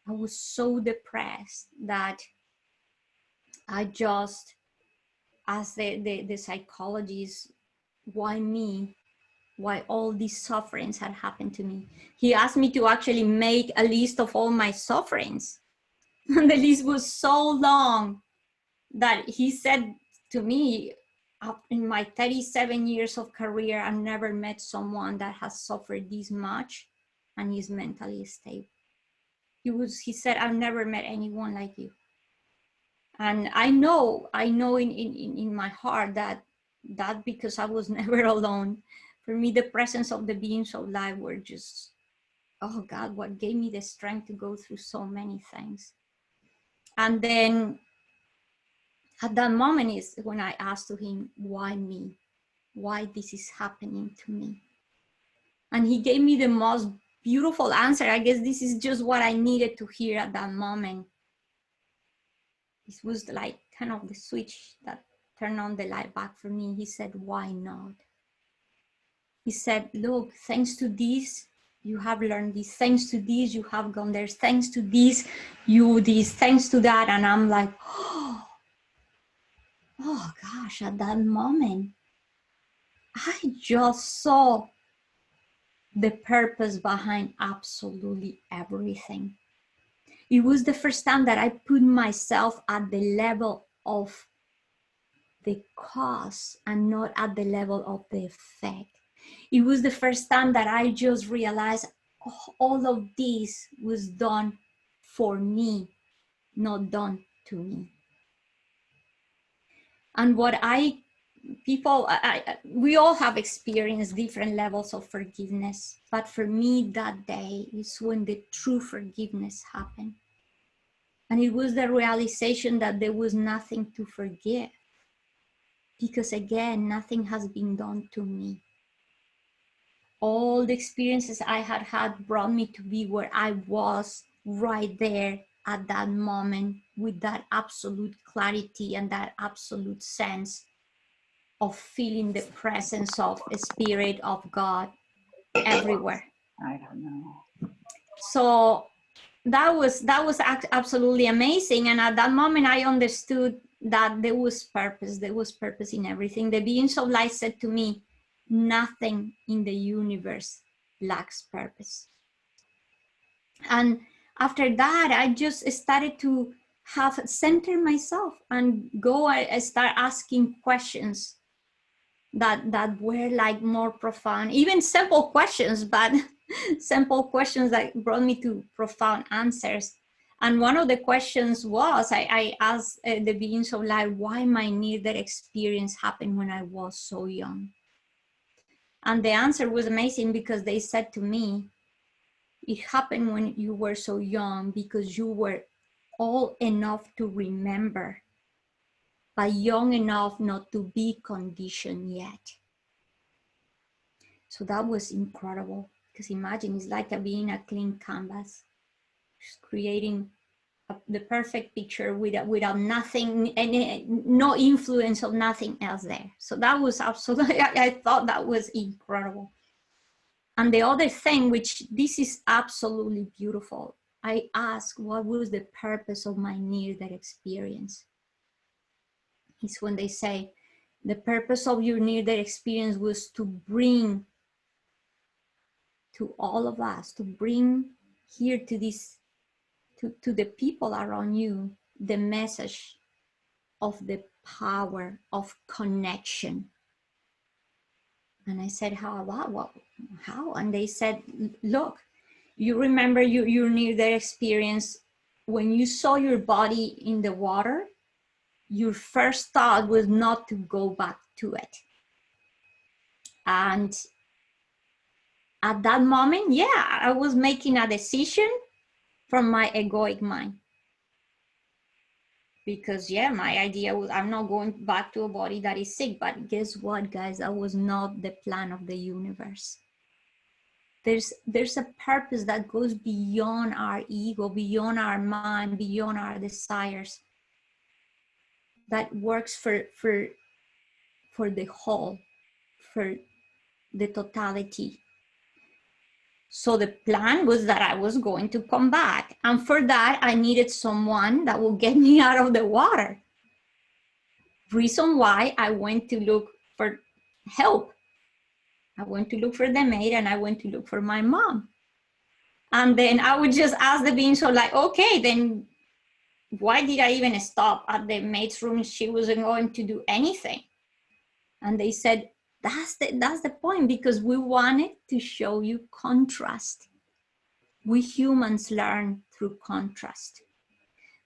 I was so depressed that I just asked the psychologist, why me? Why all these sufferings had happened to me. He asked me to actually make a list of all my sufferings. And the list was so long that he said to me, in my 37 years of career, I've never met someone that has suffered this much and is mentally stable. He said, I've never met anyone like you. And I know in my heart that because I was never alone. For me, the presence of the beings of light were just, oh God, what gave me the strength to go through so many things. And then at that moment is when I asked to him, why me? Why this is happening to me? And he gave me the most beautiful answer. I guess this is just what I needed to hear at that moment. This was like kind of the switch that turned on the light back for me. He said, why not? He said, look, thanks to this, you have learned this. Thanks to this, you have gone there. Thanks to this, thanks to that. And I'm like, oh gosh, at that moment, I just saw the purpose behind absolutely everything. It was the first time that I put myself at the level of the cause and not at the level of the effect. It was the first time that I just realized all of this was done for me, not done to me. And what I people, we all have experienced different levels of forgiveness, but for me that day is when the true forgiveness happened. And it was the realization that there was nothing to forgive, because again, nothing has been done to me. All the experiences I had brought me to be where I was right there at that moment, with that absolute clarity and that absolute sense of feeling the presence of a spirit of God everywhere. I don't know. So that was absolutely amazing. And at that moment, I understood that there was purpose in everything. The beings of light said to me, nothing in the universe lacks purpose. And after that, I just started to have center myself and go and start asking questions that were like more profound, even simple questions, but simple questions that brought me to profound answers. And one of the questions was, I asked the beings of light, why my near-death experience happened when I was so young? And the answer was amazing, because they said to me, it happened when you were so young because you were old enough to remember, but young enough not to be conditioned yet. So that was incredible, because imagine, it's like being a clean canvas, just creating the perfect picture without nothing, and no influence of nothing else there. So that was absolutely, I thought that was incredible. And the other thing, which this is absolutely beautiful, I asked what was the purpose of my near-death experience. It's when they say, the purpose of your near-death experience was to bring to all of us, to bring here to this, to the people around you, the message of the power of connection. And I said, how? And they said, look, you remember your near-death experience, when you saw your body in the water, your first thought was not to go back to it. And at that moment, yeah, I was making a decision from my egoic mind. Because yeah, my idea was, I'm not going back to a body that is sick. But guess what, guys? That was not the plan of the universe. There's a purpose that goes beyond our ego, beyond our mind, beyond our desires, that works for the whole, for the totality. So the plan was that I was going to come back. And for that, I needed someone that will get me out of the water. Reason why I went to look for help. I went to look for the maid, and I went to look for my mom. And then I would just ask the beings, so like, okay, then why did I even stop at the maid's room? She wasn't going to do anything. And they said, that's the point, because we wanted to show you contrast. We humans learn through contrast.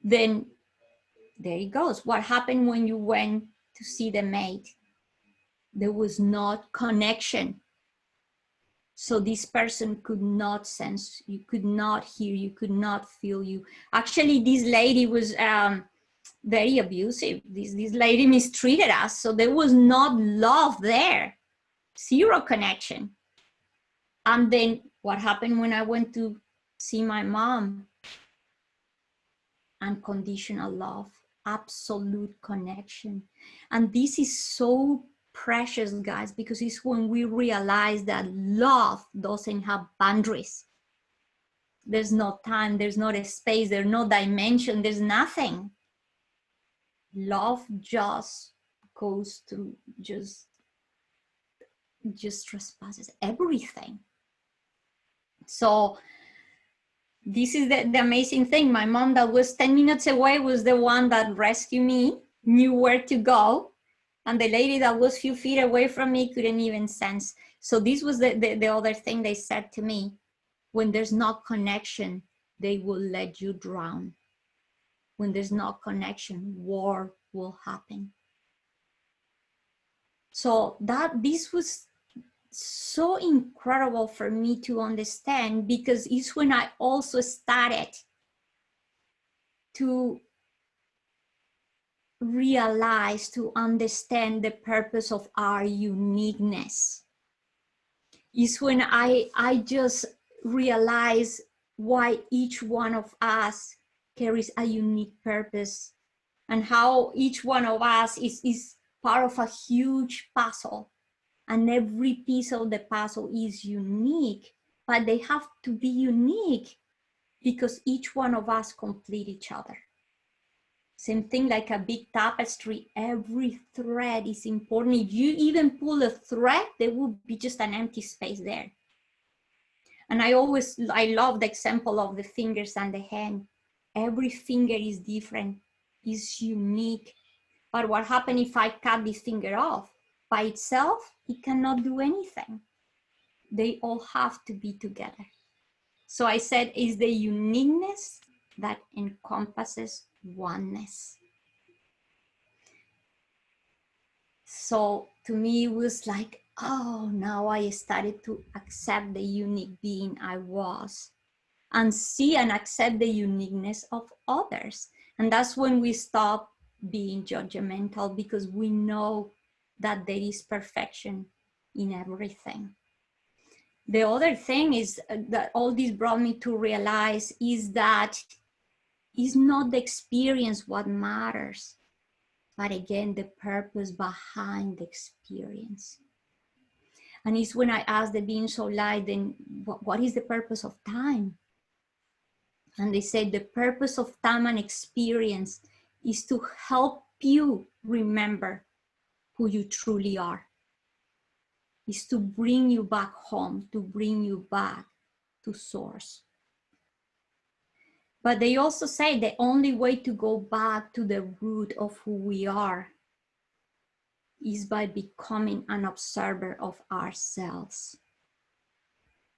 Then there it goes. What happened when you went to see the maid? There was not connection. So this person could not sense you, could not hear you, could not feel you. Actually, this lady was very abusive. This lady mistreated us. So there was not love there, zero connection. And then what happened when I went to see my mom? Unconditional love, absolute connection. And this is so precious, guys, because it's when we realize that love doesn't have boundaries. There's no time, there's not a space, there's no dimension, there's nothing. Love just goes through, just trespasses everything. So this is the amazing thing. My mom, that was 10 minutes away, was the one that rescued me, knew where to go. And the lady that was a few feet away from me couldn't even sense. So this was the other thing they said to me. When there's no connection, they will let you drown. When there's no connection, war will happen. So this was so incredible for me to understand, because it's when I also started to realize, to understand the purpose of our uniqueness. Is when I just realize why each one of us carries a unique purpose, and how each one of us is part of a huge puzzle, and every piece of the puzzle is unique, but they have to be unique because each one of us complete each other. Same thing like a big tapestry, every thread is important. If you even pull a thread, there will be just an empty space there. And I love the example of the fingers and the hand. Every finger is different, is unique. But what happens if I cut this finger off? By itself, it cannot do anything. They all have to be together. So I said, it's the uniqueness that encompasses oneness. So to me, it was like, oh, now I started to accept the unique being I was, and see and accept the uniqueness of others. And that's when we stop being judgmental, because we know that there is perfection in everything. The other thing is that all this brought me to realize is that it's not the experience what matters, but again, the purpose behind the experience. And it's when I asked the beings of light, then what is the purpose of time? And they said the purpose of time and experience is to help you remember who you truly are. Is to bring you back home, to bring you back to source. But they also say the only way to go back to the root of who we are is by becoming an observer of ourselves.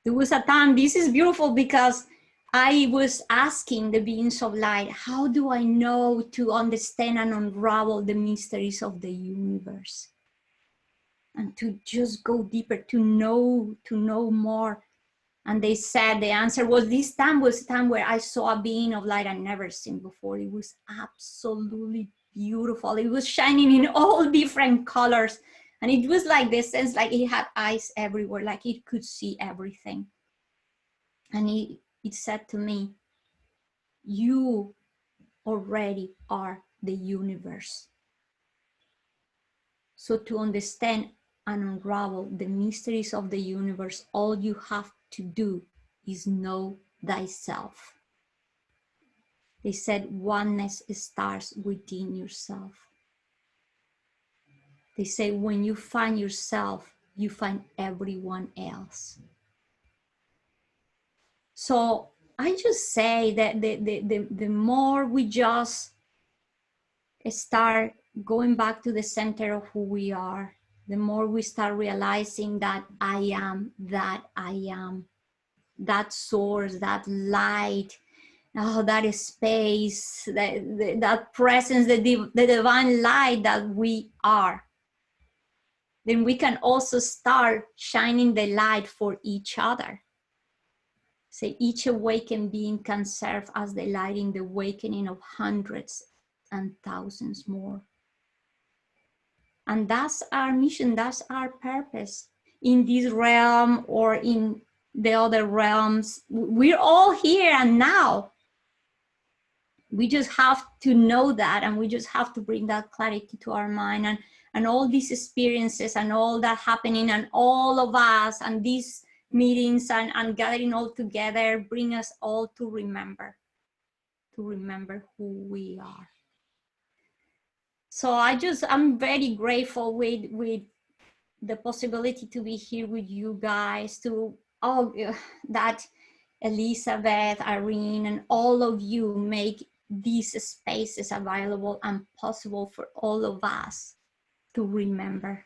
There was a time, this is beautiful, because I was asking the beings of light, how do I know to understand and unravel the mysteries of the universe? And to just go deeper, to know more. And they said the answer was, this time was a time where I saw a being of light I'd never seen before. It was absolutely beautiful. It was shining in all different colors. And it was like this sense, like it had eyes everywhere, like it could see everything. And it said to me, you already are the universe. So to understand and unravel the mysteries of the universe, all you have to do is know thyself. They said oneness starts within yourself. They say when you find yourself, you find everyone else. So I just say that the more we just start going back to the center of who we are, the more we start realizing that I am, that source, that light, oh, that space, that presence, the divine light that we are. Then we can also start shining the light for each other. So each awakened being can serve as the light in the awakening of hundreds and thousands more. And that's our mission, that's our purpose in this realm or in the other realms. We're all here and now. We just have to know that, and we just have to bring that clarity to our mind, and all these experiences and all that happening and all of us and these meetings and gathering all together bring us all to remember who we are. So I'm very grateful with the possibility to be here with you guys, that Elizabeth, Irene, and all of you make these spaces available and possible for all of us to remember,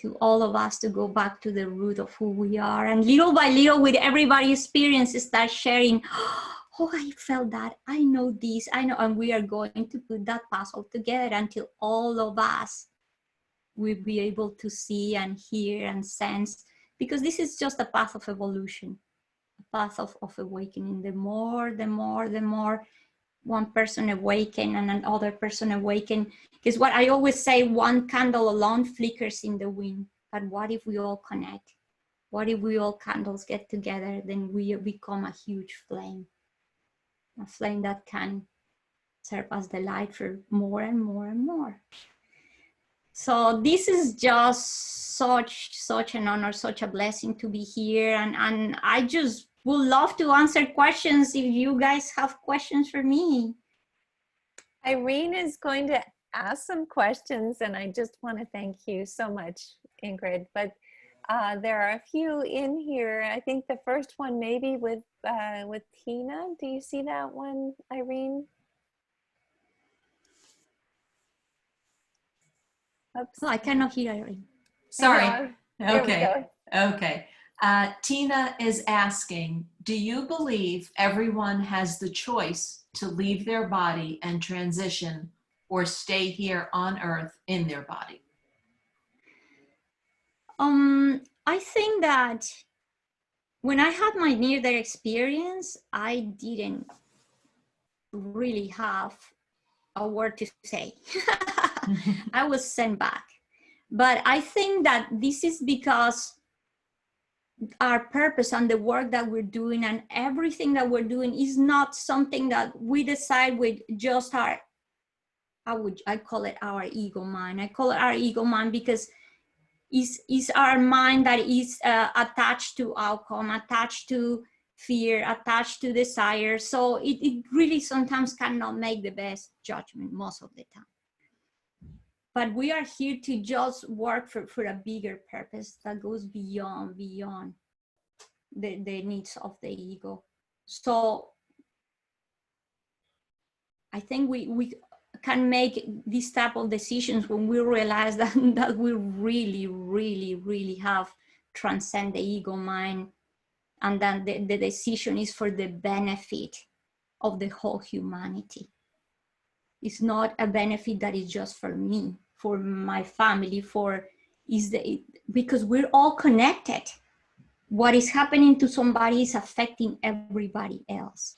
to all of us to go back to the root of who we are. And little by little, with everybody's experiences, start sharing, oh, I felt that, I know this, I know, and we are going to put that puzzle together until all of us we'll be able to see and hear and sense, because this is just a path of evolution, a path of awakening. The more one person awaken and another person awaken, is what I always say, one candle alone flickers in the wind, but what if we all connect? What if we all candles get together? Then we become a huge flame, a flame that can serve as the light for more and more and more. So this is just such an honor, such a blessing to be here. And I just would love to answer questions if you guys have questions for me. Irene is going to ask some questions, and I just want to thank you so much, Ingrid. But there are a few in here. I think the first one maybe with Tina. Do you see that one, Irene? Oops. Oh, I cannot hear Irene. Sorry. There we Okay. go. Okay. Tina is asking, do you believe everyone has the choice to leave their body and transition, or stay here on Earth in their body? I think that when I had my near-death experience, I didn't really have a word to say. I was sent back. But I think that this is because our purpose and the work that we're doing and everything that we're doing is not something that we decide with just our, I call it our ego mind. I call it our ego mind because is our mind that is attached to outcome, attached to fear, attached to desire. So it really sometimes cannot make the best judgment most of the time. But we are here to just work for a bigger purpose that goes beyond the needs of the ego. So I think we can make this type of decisions when we realize that we really have transcend the ego mind, and then the decision is for the benefit of the whole humanity. It's not a benefit that is just for me, for my family, because we're all connected. What is happening to somebody is affecting everybody else.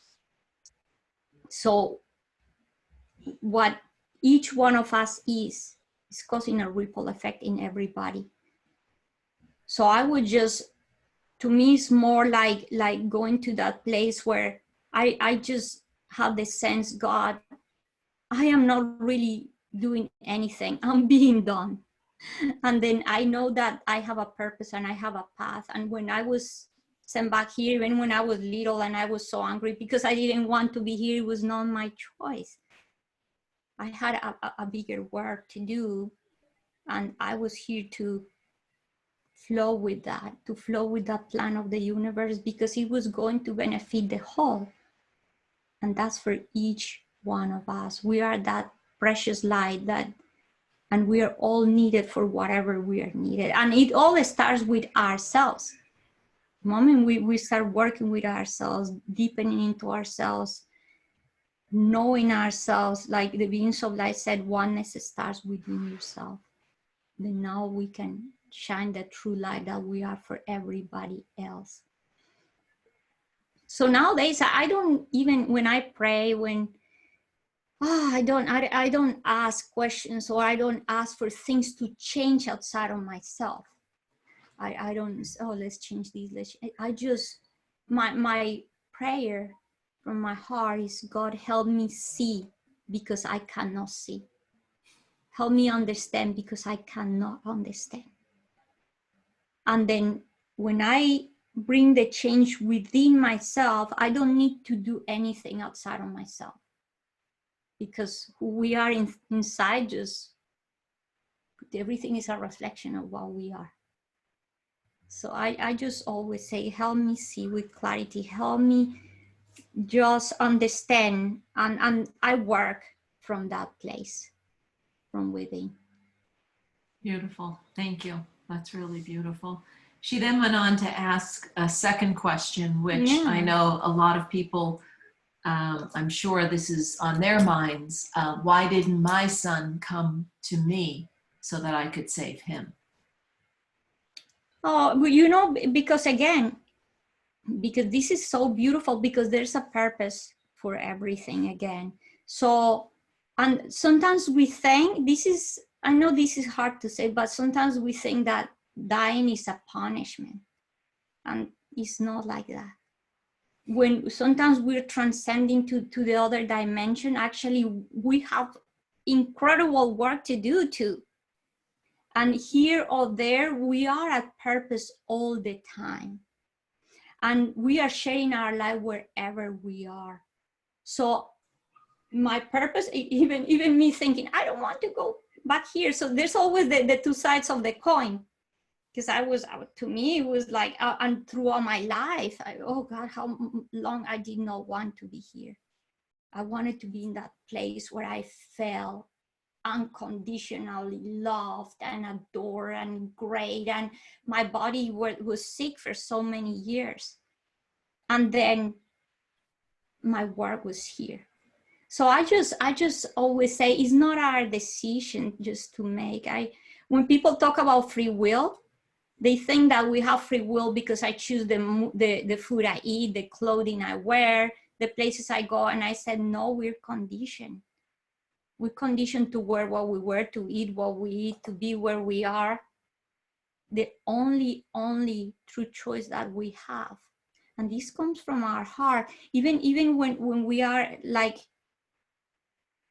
So what each one of us is causing a ripple effect in everybody. So I would just, to me, it's more like going to that place where I just have the sense, God, I am not really doing anything. I'm being done. And then I know that I have a purpose and I have a path. And when I was sent back here, even when I was little and I was so angry because I didn't want to be here, it was not my choice. I had a bigger work to do, and I was here to flow with that, plan of the universe, because it was going to benefit the whole. And that's for each one of us. We are that precious light and we are all needed for whatever we are needed. And it all starts with ourselves. The moment we start working with ourselves, deepening into ourselves, knowing ourselves, like the beings of light said, oneness starts within yourself. Then now we can shine the true light that we are for everybody else. So nowadays, I don't even, when I pray, I don't ask questions, or I don't ask for things to change outside of myself. I don't, let's change this. I just, my prayer from my heart is, God, help me see because I cannot see. Help me understand because I cannot understand. And then when I bring the change within myself, I don't need to do anything outside of myself, because who we are inside, just everything is a reflection of what we are. So I just always say, help me see with clarity, help me just understand, and I work from that place, from within. Beautiful. Thank you. That's really beautiful. She then went on to ask a second question, which I know a lot of people, I'm sure this is on their minds. Why didn't my son come to me? so that I could save him? Oh, well, you know, because again, because this is so beautiful, because there's a purpose for everything again. So, and sometimes we think this is, I know this is hard to say, but sometimes we think that dying is a punishment, and it's not like that. When sometimes we're transcending to the other dimension, actually we have incredible work to do too. And here or there, we are at purpose all the time. And we are sharing our life wherever we are. So my purpose, even me thinking, I don't want to go back here. So there's always the two sides of the coin. Because to me, it was like, and throughout my life, oh God, how long I did not want to be here. I wanted to be in that place where I felt unconditionally loved and adored and great, and my body was sick for so many years, and then my work was here. So I just always say it's not our decision just to make. When people talk about free will, they think that we have free will because I choose the food I eat, the clothing I wear, the places I go, and I said no, we're conditioned. We're conditioned to wear what we wear, to eat what we eat, to be where we are. The only true choice that we have. And this comes from our heart. Even when we are like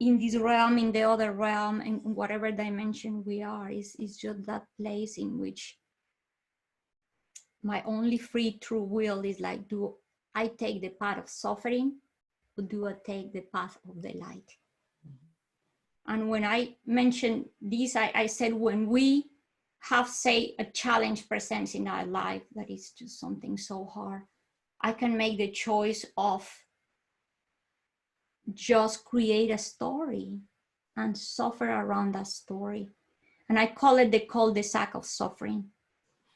in this realm, in the other realm, in whatever dimension we are, is just that place in which my only free true will is like, do I take the path of suffering, or do I take the path of the light? And when I mentioned this, I said, when we have, say, a challenge presents in our life that is just something so hard, I can make the choice of just create a story and suffer around that story. And I call it the Cul-De-Sac of Suffering.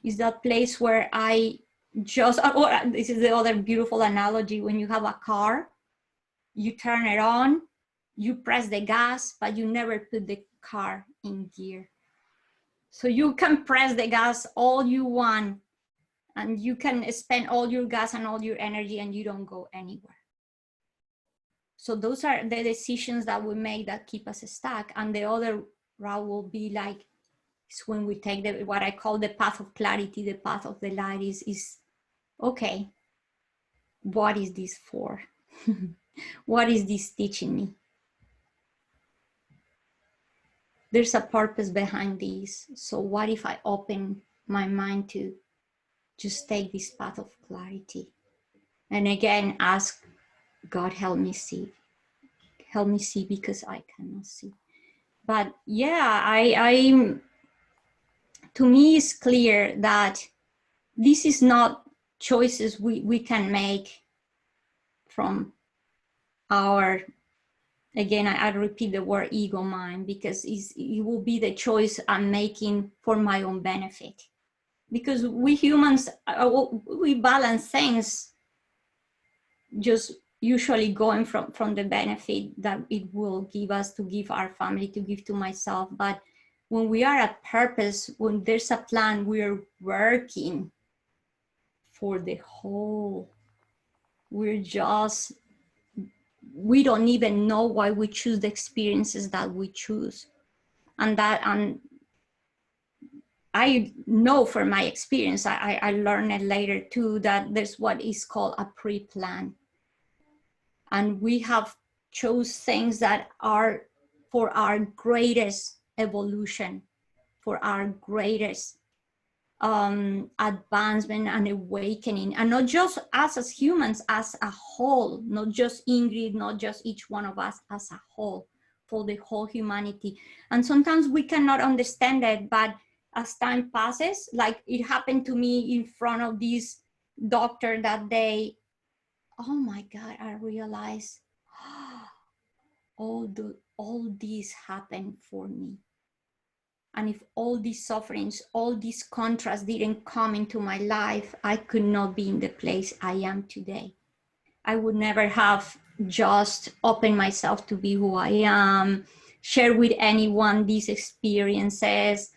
It's that place where I just, this is the other beautiful analogy. When you have a car, you turn it on, you press the gas, but you never put the car in gear. So you can press the gas all you want, and you can spend all your gas and all your energy, and you don't go anywhere. So those are the decisions that we make that keep us stuck. And the other route will be like, it's when we take what I call the path of clarity, the path of the light is okay, what is this for? What is this teaching me? There's a purpose behind this. So what if I open my mind to just take this path of clarity? And again, ask God, help me see. Help me see, because I cannot see. But yeah, to me it's clear that this is not choices we can make from our, again, I repeat the word ego mind, because it will be the choice I'm making for my own benefit. Because we humans, we balance things just usually going from the benefit that it will give us, to give our family, to give to myself. But when we are at purpose, when there's a plan, we're working for the whole. We don't even know why we choose the experiences that we choose. And I know from my experience, I learned it later too, that there's what is called a pre-plan. And we have chose things that are for our greatest evolution, for our greatest advancement and awakening, and not just us as humans, as a whole, not just Ingrid, not just each one of us, as a whole, for the whole humanity. And sometimes we cannot understand it, but as time passes, like it happened to me in front of this doctor that day, oh my God, I realized all this happened for me. And if all these sufferings, all these contrasts didn't come into my life, I could not be in the place I am today. I would never have just opened myself to be who I am, share with anyone these experiences,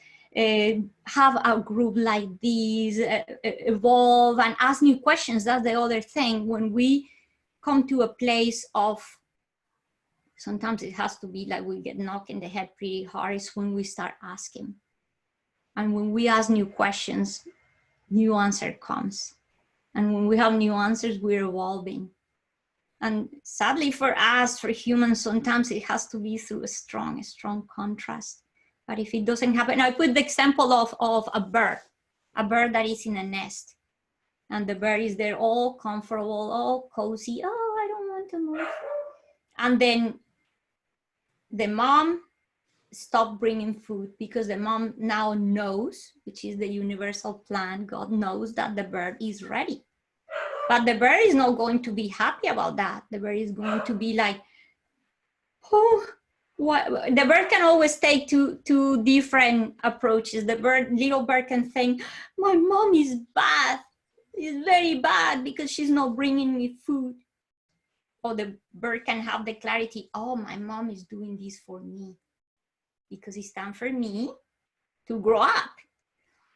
have a group like this, evolve and ask new questions. That's the other thing. When we come to a place of, sometimes it has to be like we get knocked in the head pretty hard, is when we start asking. And when we ask new questions, new answer comes. And when we have new answers, we're evolving. And sadly for us, for humans, sometimes it has to be through a strong contrast. But if it doesn't happen, I put the example of a bird that is in a nest. And the bird is there all comfortable, all cozy. Oh, I don't want to move. And then the mom stopped bringing food because the mom now knows, which is the universal plan, God knows that the bird is ready. But the bird is not going to be happy about that. The bird is going to be like, oh, what? The bird can always take two different approaches. The little bird can think, my mom is bad. It's very bad because she's not bringing me food. Or the bird can have the clarity, oh, my mom is doing this for me because it's time for me to grow up.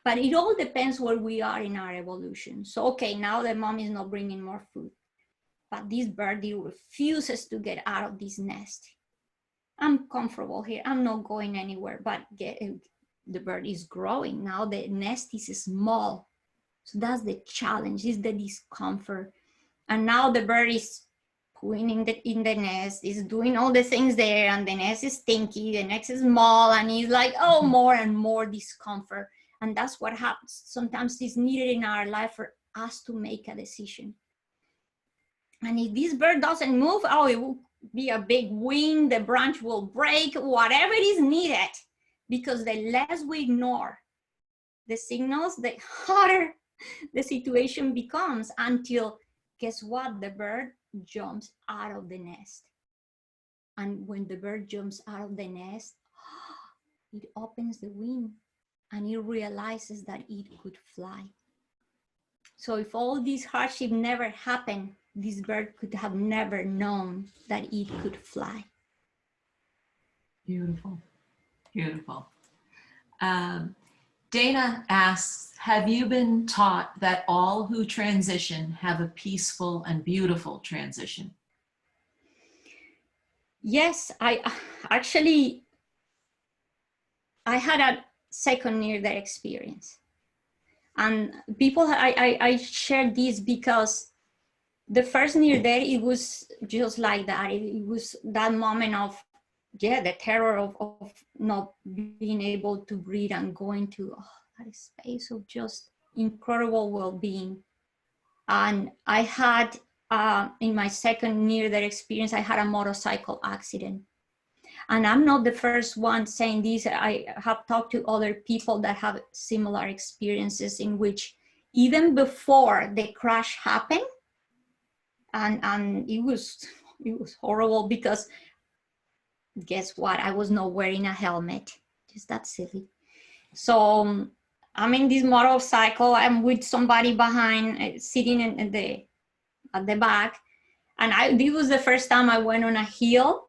But it all depends where we are in our evolution. So, okay, now the mom is not bringing more food, but this birdie refuses to get out of this nest. I'm comfortable here. I'm not going anywhere, but the bird is growing. Now the nest is small. So that's the challenge, is the discomfort. And now the bird is pooing in the nest, is doing all the things there, and the nest is stinky, the nest is small, and he's like, oh, more and more discomfort. And that's what happens. Sometimes it's needed in our life for us to make a decision. And if this bird doesn't move, oh, it will be a big wind, the branch will break, whatever is needed. Because the less we ignore the signals, the harder the situation becomes, until, guess what? The bird jumps out of the nest. And when the bird jumps out of the nest, it opens the wing and it realizes that it could fly. So if all this hardship never happened, this bird could have never known that it could fly. Beautiful, beautiful. Dana asks, have you been taught that all who transition have a peaceful and beautiful transition? Yes, I had a second near-death experience. And people, I shared this because the first near-death, it was just like that. It was that moment of, yeah, the terror of not being able to breathe and going to that space of just incredible well-being. And I had, in my second near-death experience, I had a motorcycle accident. And I'm not the first one saying this. I have talked to other people that have similar experiences, in which even before the crash happened, and it was horrible, because guess what? I was not wearing a helmet. Just that silly. So I'm in this motorcycle. I'm with somebody behind, sitting at the back. And this was the first time I went on a hill.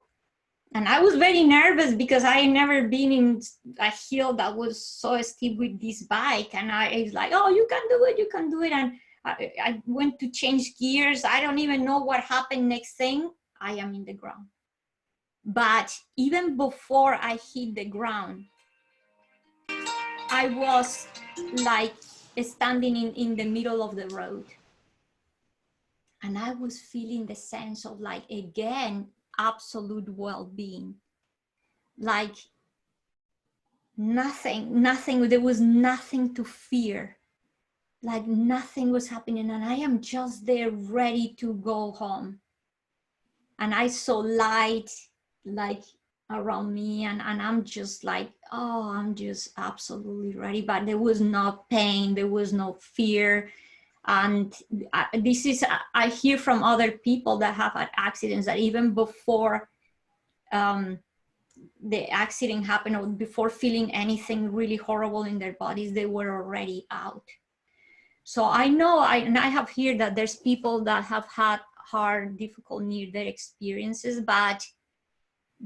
And I was very nervous because I had never been in a hill that was so steep with this bike. And I was like, oh, you can do it, you can do it. And I went to change gears. I don't even know what happened. Next thing, I am in the ground. But even before I hit the ground, I was like standing in the middle of the road. And I was feeling the sense of, like, again, absolute well-being. Like nothing, there was nothing to fear. Like nothing was happening, and I am just there ready to go home. And I saw light like around me, and I'm just like, oh, I'm just absolutely ready. But there was no pain, there was no fear. And this is, I hear from other people that have had accidents, that even before the accident happened, or before feeling anything really horrible in their bodies, they were already out. So I know, and I have heard that there's people that have had hard, difficult near-death experiences, but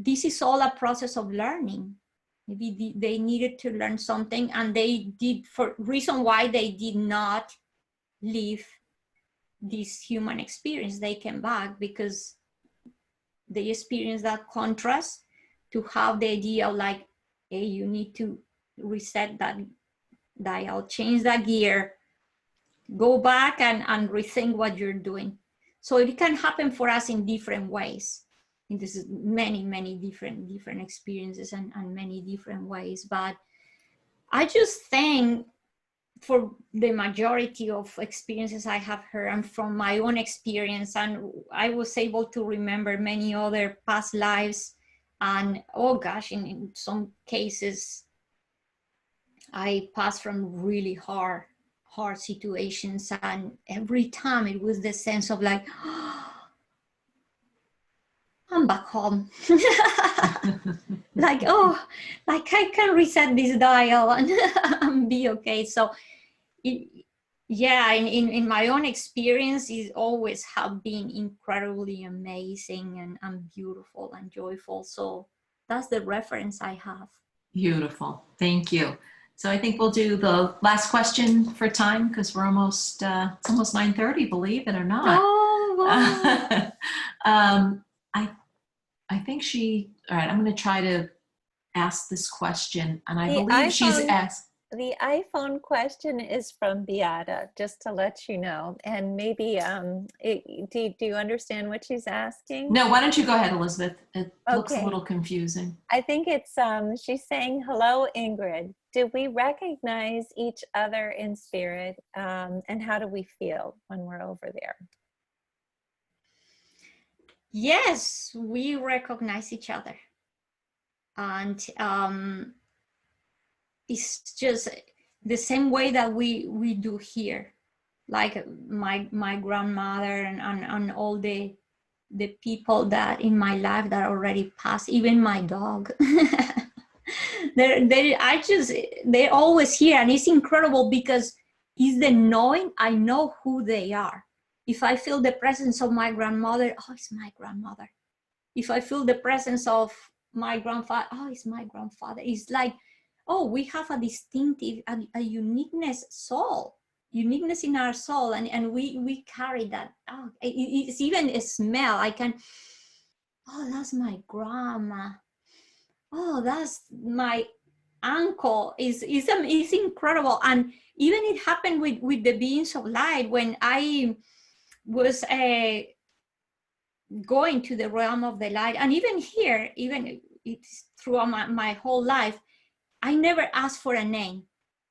this is all a process of learning. Maybe they needed to learn something, and they did, for reason why they did not live this human experience. They came back because they experienced that contrast, to have the idea of like, hey, you need to reset that dial, change that gear, go back and rethink what you're doing. So it can happen for us in different ways. And this is many different experiences and many different ways. But I just think, for the majority of experiences I have heard, and from my own experience, and I was able to remember many other past lives, and oh gosh, in some cases I passed from really hard situations, and every time it was the sense of like, oh, I'm back home. Like, oh, like I can reset this dial and be okay. So yeah, in my own experience, it always have been incredibly amazing and beautiful and joyful. So that's the reference I have. Beautiful. Thank you. So I think we'll do the last question for time, because we're almost, it's almost 9:30, believe it or not. Oh, wow. I think all right, I'm going to try to ask this question, and I The believe she's iPhone- asked. The iPhone question is from Beata, just to let you know. And maybe, do you understand what she's asking? No, why don't you go ahead, Elizabeth? It looks a Okay. little confusing. I think it's, she's saying, hello, Ingrid. Do we recognize each other in spirit? And how do we feel when we're over there? Yes, we recognize each other. And it's just the same way that we do here. Like my grandmother and all the people that in my life that already passed, even my dog. They're always here, and it's incredible because it's the knowing. I know who they are. If I feel the presence of my grandmother, oh, it's my grandmother. If I feel the presence of my grandfather, oh, it's my grandfather. It's like, oh, we have a distinctive, a uniqueness uniqueness in our soul, and we carry that. Oh, it's even a smell. I can, oh, that's my grandma. Oh, that's my uncle. It's incredible. And even it happened with the beings of light when I was going to the realm of the light. And even here, even it's throughout my whole life, I never asked for a name,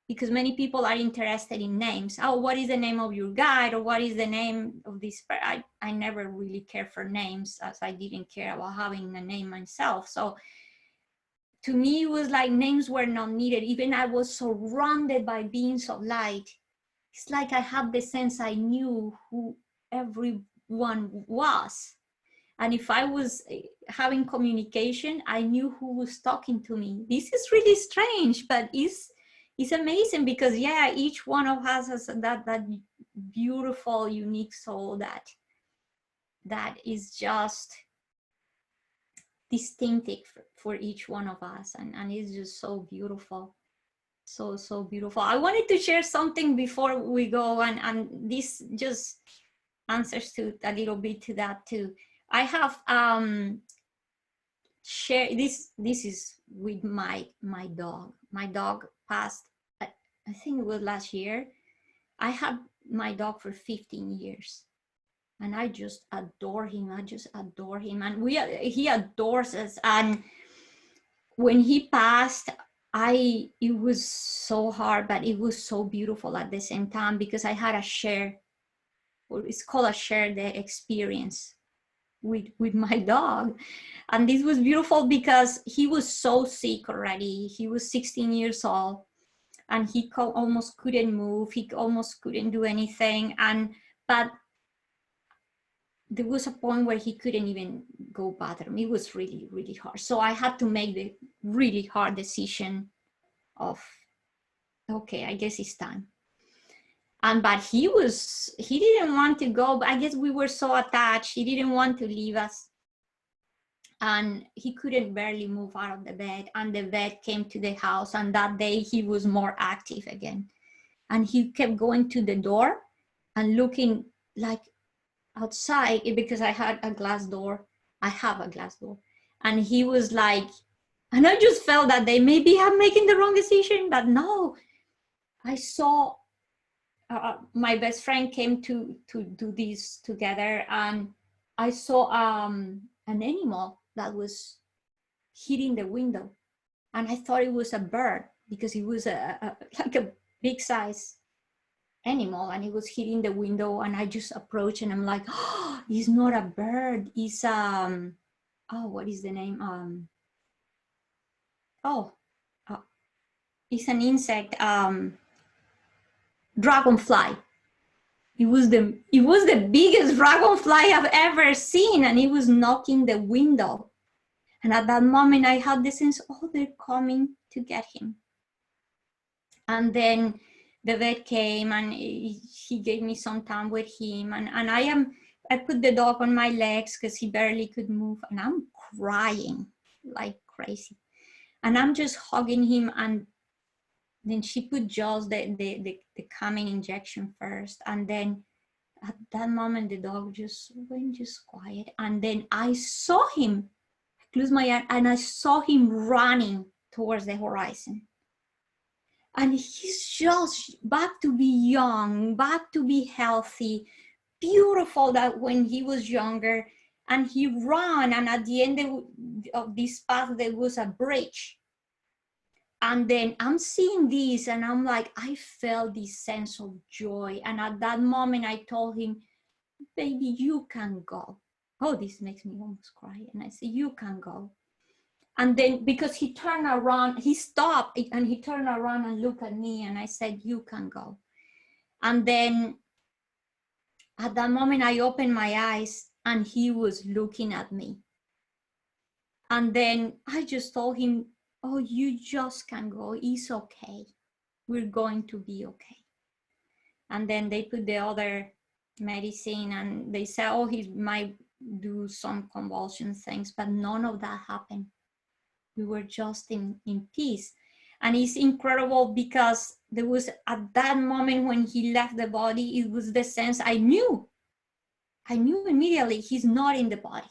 because many people are interested in names. Oh, what is the name of your guide, or what is the name of this? I never really cared for names, as I didn't care about having a name myself. So to me, it was like names were not needed. Even I was surrounded by beings of light. It's like I had the sense I knew who everyone was. And if I was having communication, I knew who was talking to me. This is really strange, but it's amazing, because yeah, each one of us has that beautiful, unique soul that is just distinctive for each one of us, and it's just so beautiful, so beautiful. I wanted to share something before we go, and this just answers to a little bit to that too. I have shared this is with my dog. My dog passed, I think it was last year. I had my dog for 15 years. And I just adore him. And he adores us. And when he passed, it was so hard, but it was so beautiful at the same time, because I had a share, or it's called a shared experience with my dog. And this was beautiful because he was so sick already. He was 16 years old, and he almost couldn't move. He almost couldn't do anything. But there was a point where he couldn't even go bathroom. It was really, really hard. So I had to make the really hard decision of, okay, I guess it's time. But he didn't want to go. But I guess we were so attached. He didn't want to leave us. and he couldn't barely move out of the bed. And the vet came to the house, and that day he was more active again. And he kept going to the door and looking like outside, because I had a glass door. I have a glass door. And he was like, and I just felt that they maybe I'm making the wrong decision, but no. I saw my best friend came to do this together, and I saw an animal that was hitting the window, and I thought it was a bird because it was like a big size animal, and it was hitting the window. And I just approached, and I'm like, oh, it's not a bird, it's oh, what is the name? It's an insect, dragonfly. It was the biggest dragonfly I've ever seen, and it was knocking the window. And at that moment, I had the sense, oh, they're coming to get him. And then the vet came, and he gave me some time with him. And I put the dog on my legs because he barely could move, and I'm crying like crazy. And I'm just hugging him, and then she put just the calming injection first. And then at that moment, the dog just went just quiet. And then I saw him, I closed my eye, and I saw him running towards the horizon. And he's just back to be young, back to be healthy, beautiful that when he was younger. And he ran, and at the end of this path, there was a bridge. And then I'm seeing this, and I'm like, I felt this sense of joy. And at that moment, I told him, baby, you can go. Oh, this makes me almost cry. And I said, you can go. And then, because he turned around, he stopped, and he turned around and looked at me, and I said, you can go. And then at that moment, I opened my eyes, and he was looking at me. And then I just told him, oh, you just can go. It's okay. We're going to be okay. And then they put the other medicine, and they said, oh, he might do some convulsion things, but none of that happened. We were just in peace. And it's incredible because there was, at that moment when he left the body, it was the sense I knew immediately he's not in the body,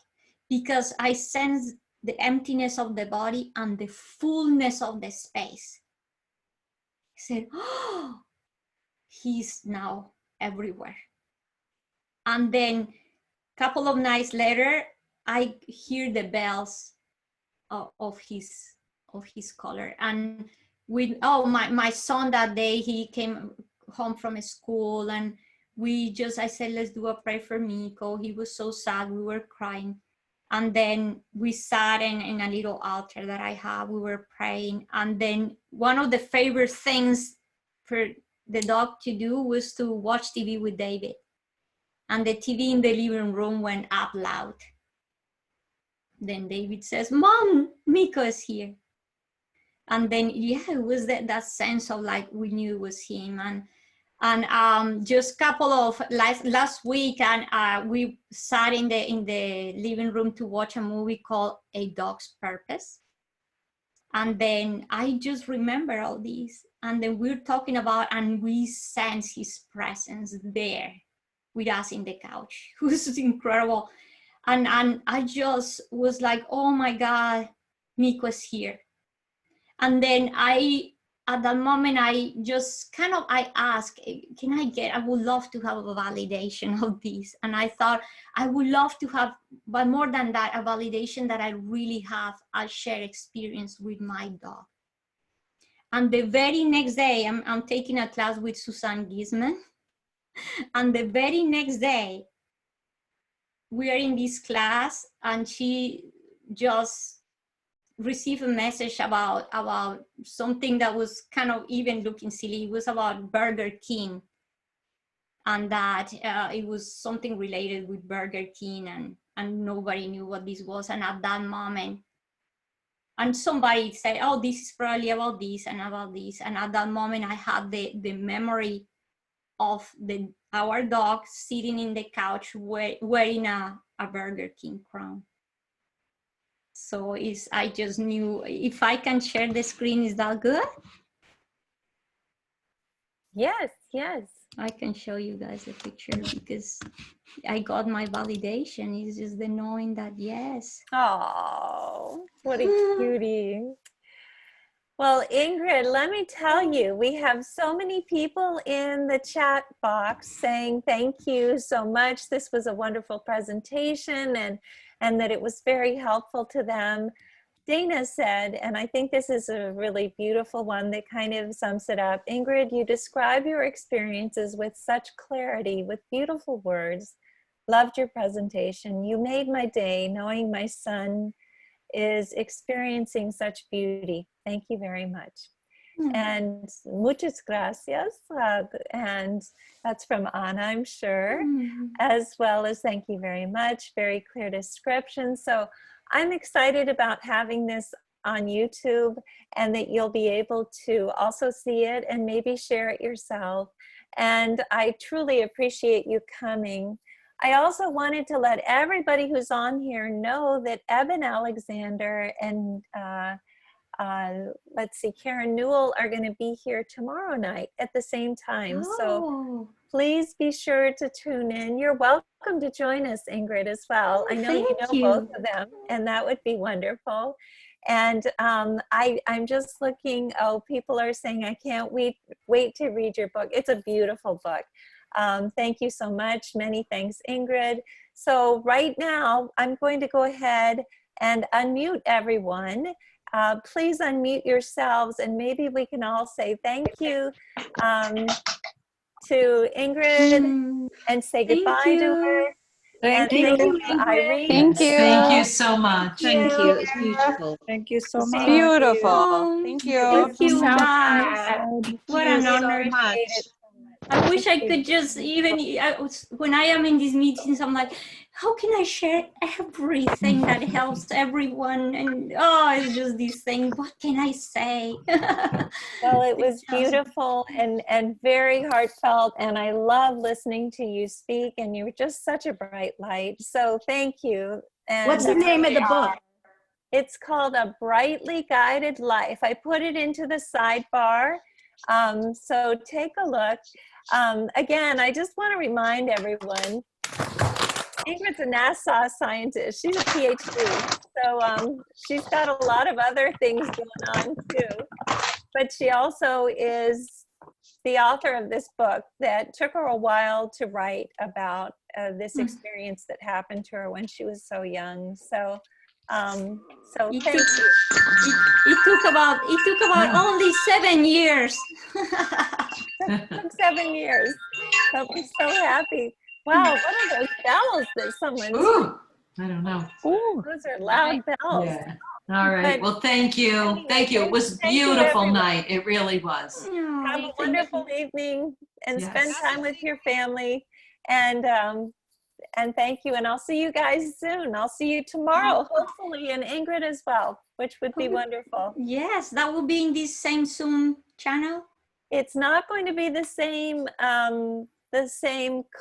because I sensed the emptiness of the body and the fullness of the space. I said, oh, he's now everywhere. And then a couple of nights later, I hear the bells of his color. And with, oh, my son that day, he came home from school, and I said, let's do a prayer for Miko. He was so sad, we were crying. And then we sat in a little altar that I have, we were praying. And then one of the favorite things for the dog to do was to watch TV with David. And the TV in the living room went up loud. Then David says, Mom, Miko is here. And then, yeah, it was that sense of like, we knew it was him. And just couple of last week, and we sat in the living room to watch a movie called A Dog's Purpose. And then I just remember all these. And then we're talking about, and we sense his presence there with us in the couch. It was incredible. And I just was like, oh my God, Miko's here. And then at that moment, I just I asked, I would love to have a validation of this. And I thought I would love to have, but more than that, a validation that I really have a shared experience with my dog. And the very next day, I'm taking a class with Suzanne Gisman. And the very next day, we are in this class, and she just received a message about something that was kind of even looking silly. It was about Burger King, and that it was something related with Burger King, and nobody knew what this was. And at that moment, and somebody said, oh, this is probably about this and about this. And at that moment, I had the memory of our dog sitting in the couch wearing a Burger King crown. So I just knew if I can share the screen, is that good? Yes, yes. I can show you guys a picture because I got my validation. It's just the knowing that, yes. Oh, what a cutie. Well, Ingrid, let me tell you, we have so many people in the chat box saying thank you so much. This was a wonderful presentation and that it was very helpful to them. Dana said, and I think this is a really beautiful one that kind of sums it up. Ingrid, you describe your experiences with such clarity, with beautiful words. Loved your presentation. You made my day knowing my son is experiencing such beauty. Thank you very much. And muchas gracias. And that's from Anna, I'm sure, as well as thank you very much. Very clear description. So I'm excited about having this on YouTube and that you'll be able to also see it and maybe share it yourself. And I truly appreciate you coming. I also wanted to let everybody who's on here know that Eben Alexander and let's see, Karen Newell are going to be here tomorrow night at the same time. So please be sure to tune in. You're welcome to join us, Ingrid, as well. I know you know both of them, and that would be wonderful. And I'm just looking, oh, people are saying, I can't wait to read your book. It's a beautiful book. Thank you so much. Many thanks, Ingrid. So right now, I'm going to go ahead and unmute everyone. Please unmute yourselves and maybe we can all say thank you to Ingrid and say goodbye to her. Thank and you. thank you, Irene. Thank you. Thank you so much. Thank you. It's beautiful. Thank you so much. Beautiful. Thank you. Thank you, Sounds guys. What an honor. much. I wish I could just when I am in these meetings, I'm like, how can I share everything that helps everyone? And it's just this thing. What can I say? Well, it was beautiful and very heartfelt, and I love listening to you speak, and you're just such a bright light. So thank you. And What's the name of the book? It's called A Brightly Guided Life. I put it into the sidebar. So take a look. Again, I just want to remind everyone, Ingrid's a NASA scientist. She's a PhD. So she's got a lot of other things going on too. But she also is the author of this book that took her a while to write about this experience that happened to her when she was so young. So thank you. It took about only 7 years. It took 7 years. But we're so happy. Wow, what are those bells that someone's... Ooh, I don't know. Those are loud bells. Yeah. All right. But well, thank you. anyway, Thank you. It was a thank you, beautiful everyone. night. It really was. Have a wonderful evening and Yes. spend time with your family. And thank you. And I'll see you guys soon. I'll see you tomorrow, hopefully, and Ingrid as well, which would be wonderful. Yes, that will be in this same Zoom channel. It's not going to be the same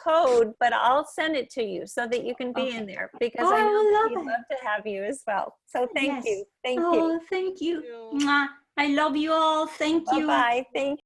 code, but I'll send it to you so that you can be in there because I know that we'd love to have you as well. So thank you. Thank you. Thank you. Mwah. I love you all. Thank you. Bye-bye. Thank you.